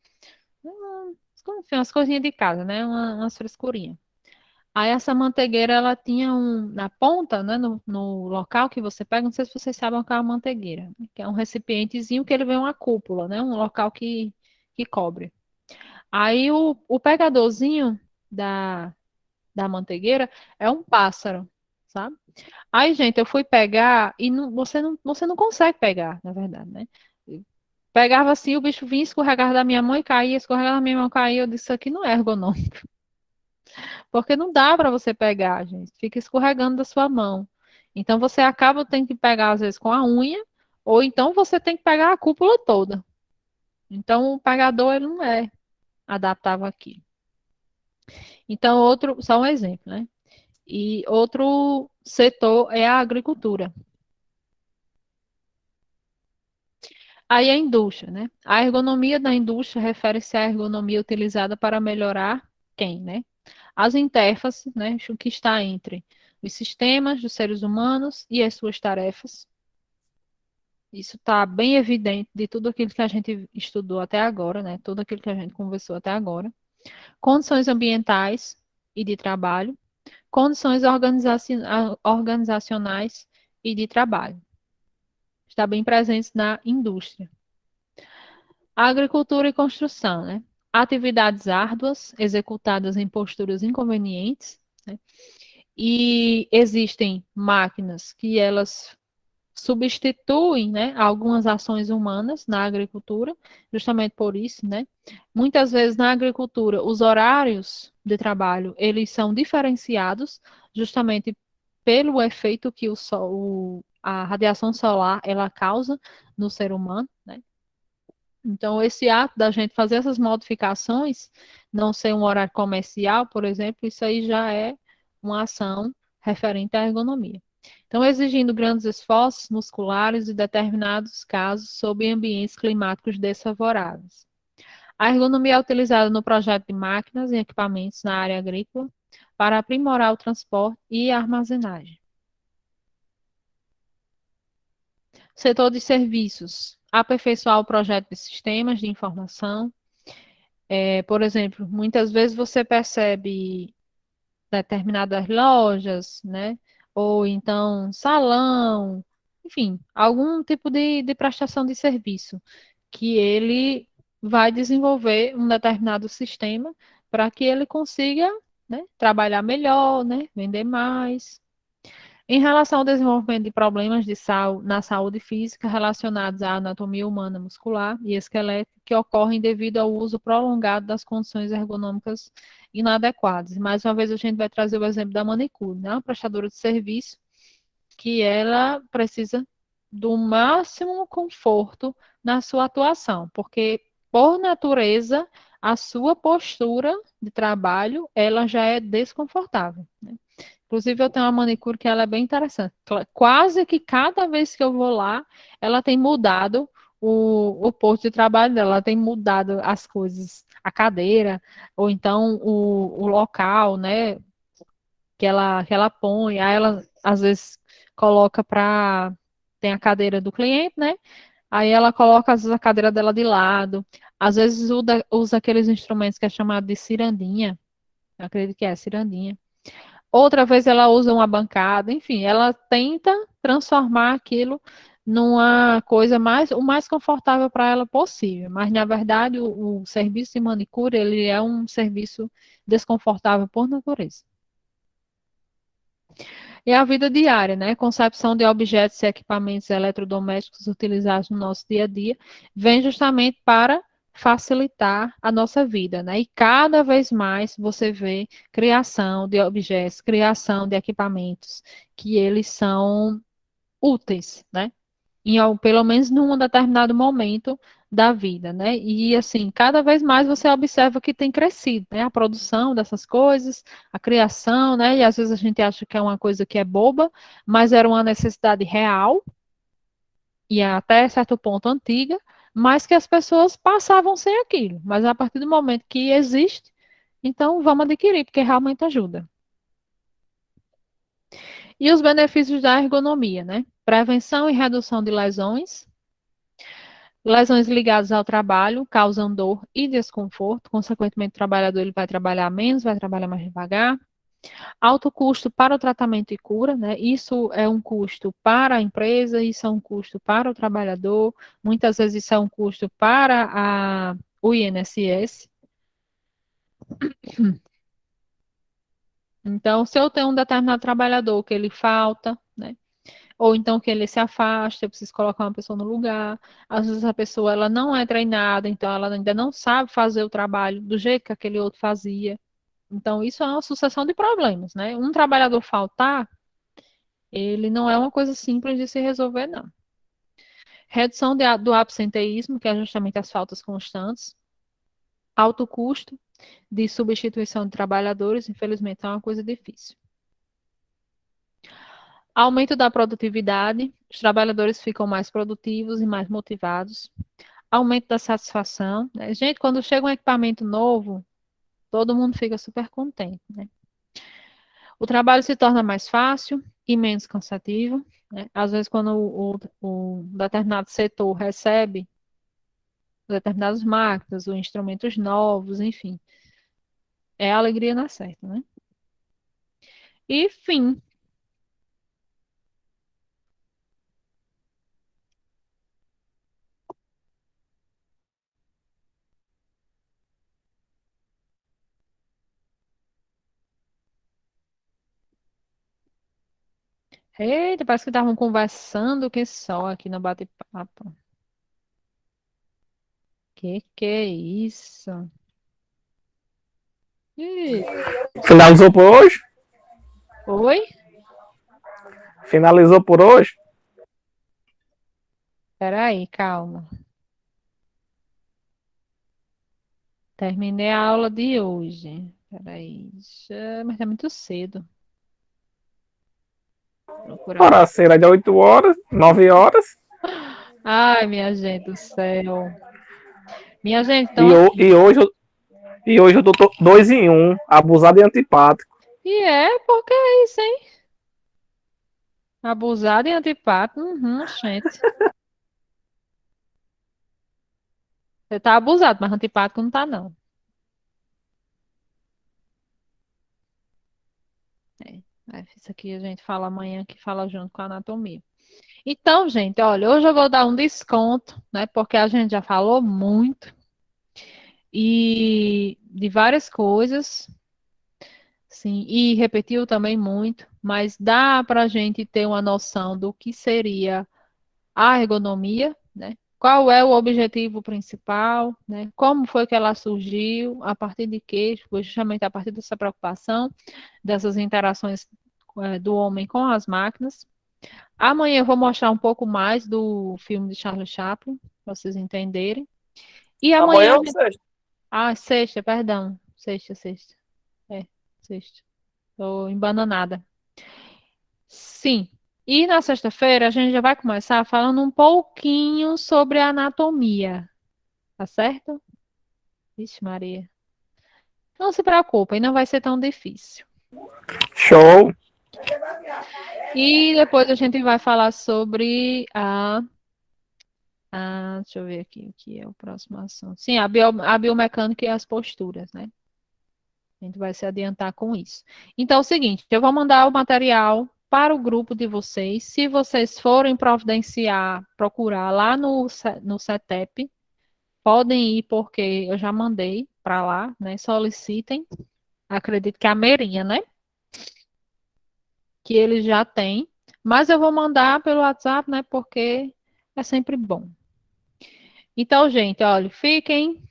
Enfim, umas coisinhas de casa, né? Umas frescurinhas. Aí essa mantegueira, ela tinha na ponta, né, no local que você pega, não sei se vocês sabem o que é uma mantegueira, né, que é um recipientezinho que ele vem uma cúpula, né, um local que cobre. Aí o pegadorzinho da mantegueira é um pássaro, sabe? Aí, gente, eu fui pegar e você não consegue pegar, na verdade, né? Pegava assim, o bicho vinha, escorregava da minha mão e caía, escorregava da minha mão e caía. Eu disse, isso aqui não é ergonômico. Porque não dá para você pegar, gente. Fica escorregando da sua mão. Então você acaba tendo que pegar, às vezes, com a unha, ou então você tem que pegar a cúpula toda. Então o pegador ele não é adaptável aqui. Então, só um exemplo, né? E outro setor é a agricultura. Aí a indústria, né? A ergonomia da indústria refere-se à ergonomia utilizada para melhorar quem, né? As interfaces, né, o que está entre os sistemas dos seres humanos e as suas tarefas. Isso está bem evidente de tudo aquilo que a gente estudou até agora, né, tudo aquilo que a gente conversou até agora. Condições ambientais e de trabalho, condições organizacionais e de trabalho. Está bem presente na indústria. Agricultura e construção, né? Atividades árduas, executadas em posturas inconvenientes, né? E existem máquinas que elas substituem, né, algumas ações humanas na agricultura, justamente por isso, né? Muitas vezes na agricultura os horários de trabalho, eles são diferenciados justamente pelo efeito que a radiação solar ela causa no ser humano, né? Então, esse ato da gente fazer essas modificações, não ser um horário comercial, por exemplo, isso aí já é uma ação referente à ergonomia. Então, exigindo grandes esforços musculares e determinados casos sob ambientes climáticos desfavoráveis. A ergonomia é utilizada no projeto de máquinas e equipamentos na área agrícola para aprimorar o transporte e a armazenagem. Setor de serviços. Aperfeiçoar o projeto de sistemas de informação. Por exemplo, muitas vezes você percebe determinadas lojas, né? Ou então salão, enfim, algum tipo de prestação de serviço que ele vai desenvolver um determinado sistema para que ele consiga, né, trabalhar melhor, né, vender mais. Em relação ao desenvolvimento de problemas na saúde física relacionados à anatomia humana muscular e esquelética que ocorrem devido ao uso prolongado das condições ergonômicas inadequadas. Mais uma vez, a gente vai trazer o exemplo da manicure, né? Uma prestadora de serviço que ela precisa do máximo conforto na sua atuação, porque, por natureza, a sua postura de trabalho, ela já é desconfortável, né? Inclusive, eu tenho uma manicure que ela é bem interessante. Quase que cada vez que eu vou lá, ela tem mudado o posto de trabalho dela, ela tem mudado as coisas, a cadeira, ou então o local, né, que ela põe. Aí ela, às vezes, coloca para... Tem a cadeira do cliente, né? Aí ela coloca, às vezes, a cadeira dela de lado. Às vezes usa aqueles instrumentos que é chamado de cirandinha. Eu acredito que é cirandinha. Outra vez ela usa uma bancada, enfim, ela tenta transformar aquilo numa coisa o mais confortável para ela possível. Mas, na verdade, o serviço de manicure, ele é um serviço desconfortável por natureza. E a vida diária, né? Concepção de objetos e equipamentos eletrodomésticos utilizados no nosso dia a dia, vem justamente para facilitar a nossa vida, né? E cada vez mais você vê criação de objetos, criação de equipamentos que eles são úteis, né? Pelo menos num determinado momento da vida, né? E assim, cada vez mais você observa que tem crescido, né? A produção dessas coisas, a criação, né? E às vezes a gente acha que é uma coisa que é boba, mas era uma necessidade real e até certo ponto antiga, mas que as pessoas passavam sem aquilo. Mas a partir do momento que existe, então vamos adquirir, porque realmente ajuda. E os benefícios da ergonomia, né? Prevenção e redução de lesões. Lesões ligadas ao trabalho causam dor e desconforto, consequentemente, o trabalhador ele vai trabalhar menos, vai trabalhar mais devagar. Alto custo para o tratamento e cura, né? Isso é um custo para a empresa, isso é um custo para o trabalhador, muitas vezes isso é um custo para o INSS. Então, se eu tenho um determinado trabalhador que ele falta, né? Ou então que ele se afasta, eu preciso colocar uma pessoa no lugar. Às vezes a pessoa ela não é treinada, então ela ainda não sabe fazer o trabalho do jeito que aquele outro fazia. Então, isso é uma sucessão de problemas, né? Um trabalhador faltar, ele não é uma coisa simples de se resolver, não. Redução do absenteísmo, que é justamente as faltas constantes. Alto custo de substituição de trabalhadores, infelizmente é uma coisa difícil. Aumento da produtividade, os trabalhadores ficam mais produtivos e mais motivados. Aumento da satisfação, né? Gente, quando chega um equipamento novo, todo mundo fica super contente, né? O trabalho se torna mais fácil e menos cansativo, né? Às vezes, quando o determinado setor recebe determinadas máquinas ou instrumentos novos, enfim, é alegria na certa, né? E fim. Eita, parece que estavam conversando que só aqui no bate-papo. Que é isso? Ih, Finalizou por hoje? oi? Finalizou por hoje? Peraí, calma. Terminei a aula de hoje. Peraí. Mas é muito cedo. Procurar Ora, aqui. será de 8 horas, 9 horas. Ai, minha gente do céu. Minha gente, E, então aqui. e hoje eu tô 2 em 1, abusado e antipático. E é porque é isso, hein? Abusado e antipático. Gente. Você tá abusado, mas antipático não tá, não. É. Isso aqui a gente fala amanhã, que fala junto com a anatomia. Então, gente, olha, hoje eu vou dar um desconto, né? Porque a gente já falou muito e de várias coisas, sim, e repetiu também muito, mas dá para a gente ter uma noção do que seria a ergonomia, né? Qual é o objetivo principal, né? Como foi que ela surgiu, a partir de quê? Foi justamente a partir dessa preocupação, dessas interações do homem com as máquinas. Amanhã eu vou mostrar um pouco mais do filme de Charlie Chaplin, para vocês entenderem. E Amanhã amanhã. ou sexta? Ah, sexta, perdão. Sexta. É, sexta. Estou embananada. Sim. E na sexta-feira a gente já vai começar falando um pouquinho sobre a anatomia. Tá certo? Vixe, Maria. Não se preocupem, não vai ser tão difícil. Show. E depois a gente vai falar sobre deixa eu ver aqui o que é o próximo assunto. Sim, a biomecânica e as posturas, né? A gente vai se adiantar com isso. Então, é o seguinte, eu vou mandar o material para o grupo de vocês. Se vocês forem providenciar, procurar lá no CETEP, podem ir, porque eu já mandei para lá, né? Solicitem. Acredito que é a Meirinha, né? Que eles já têm. Mas eu vou mandar pelo WhatsApp, né? Porque é sempre bom. Então, gente, olha, fiquem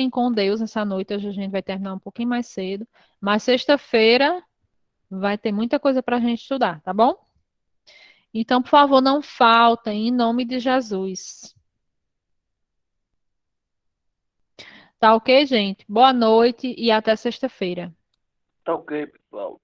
com Deus essa noite. Hoje a gente vai terminar um pouquinho mais cedo. Mas sexta-feira vai ter muita coisa para a gente estudar, tá bom? Então, por favor, não faltem, em nome de Jesus. Tá ok, gente? Boa noite e até sexta-feira. Tá ok, pessoal.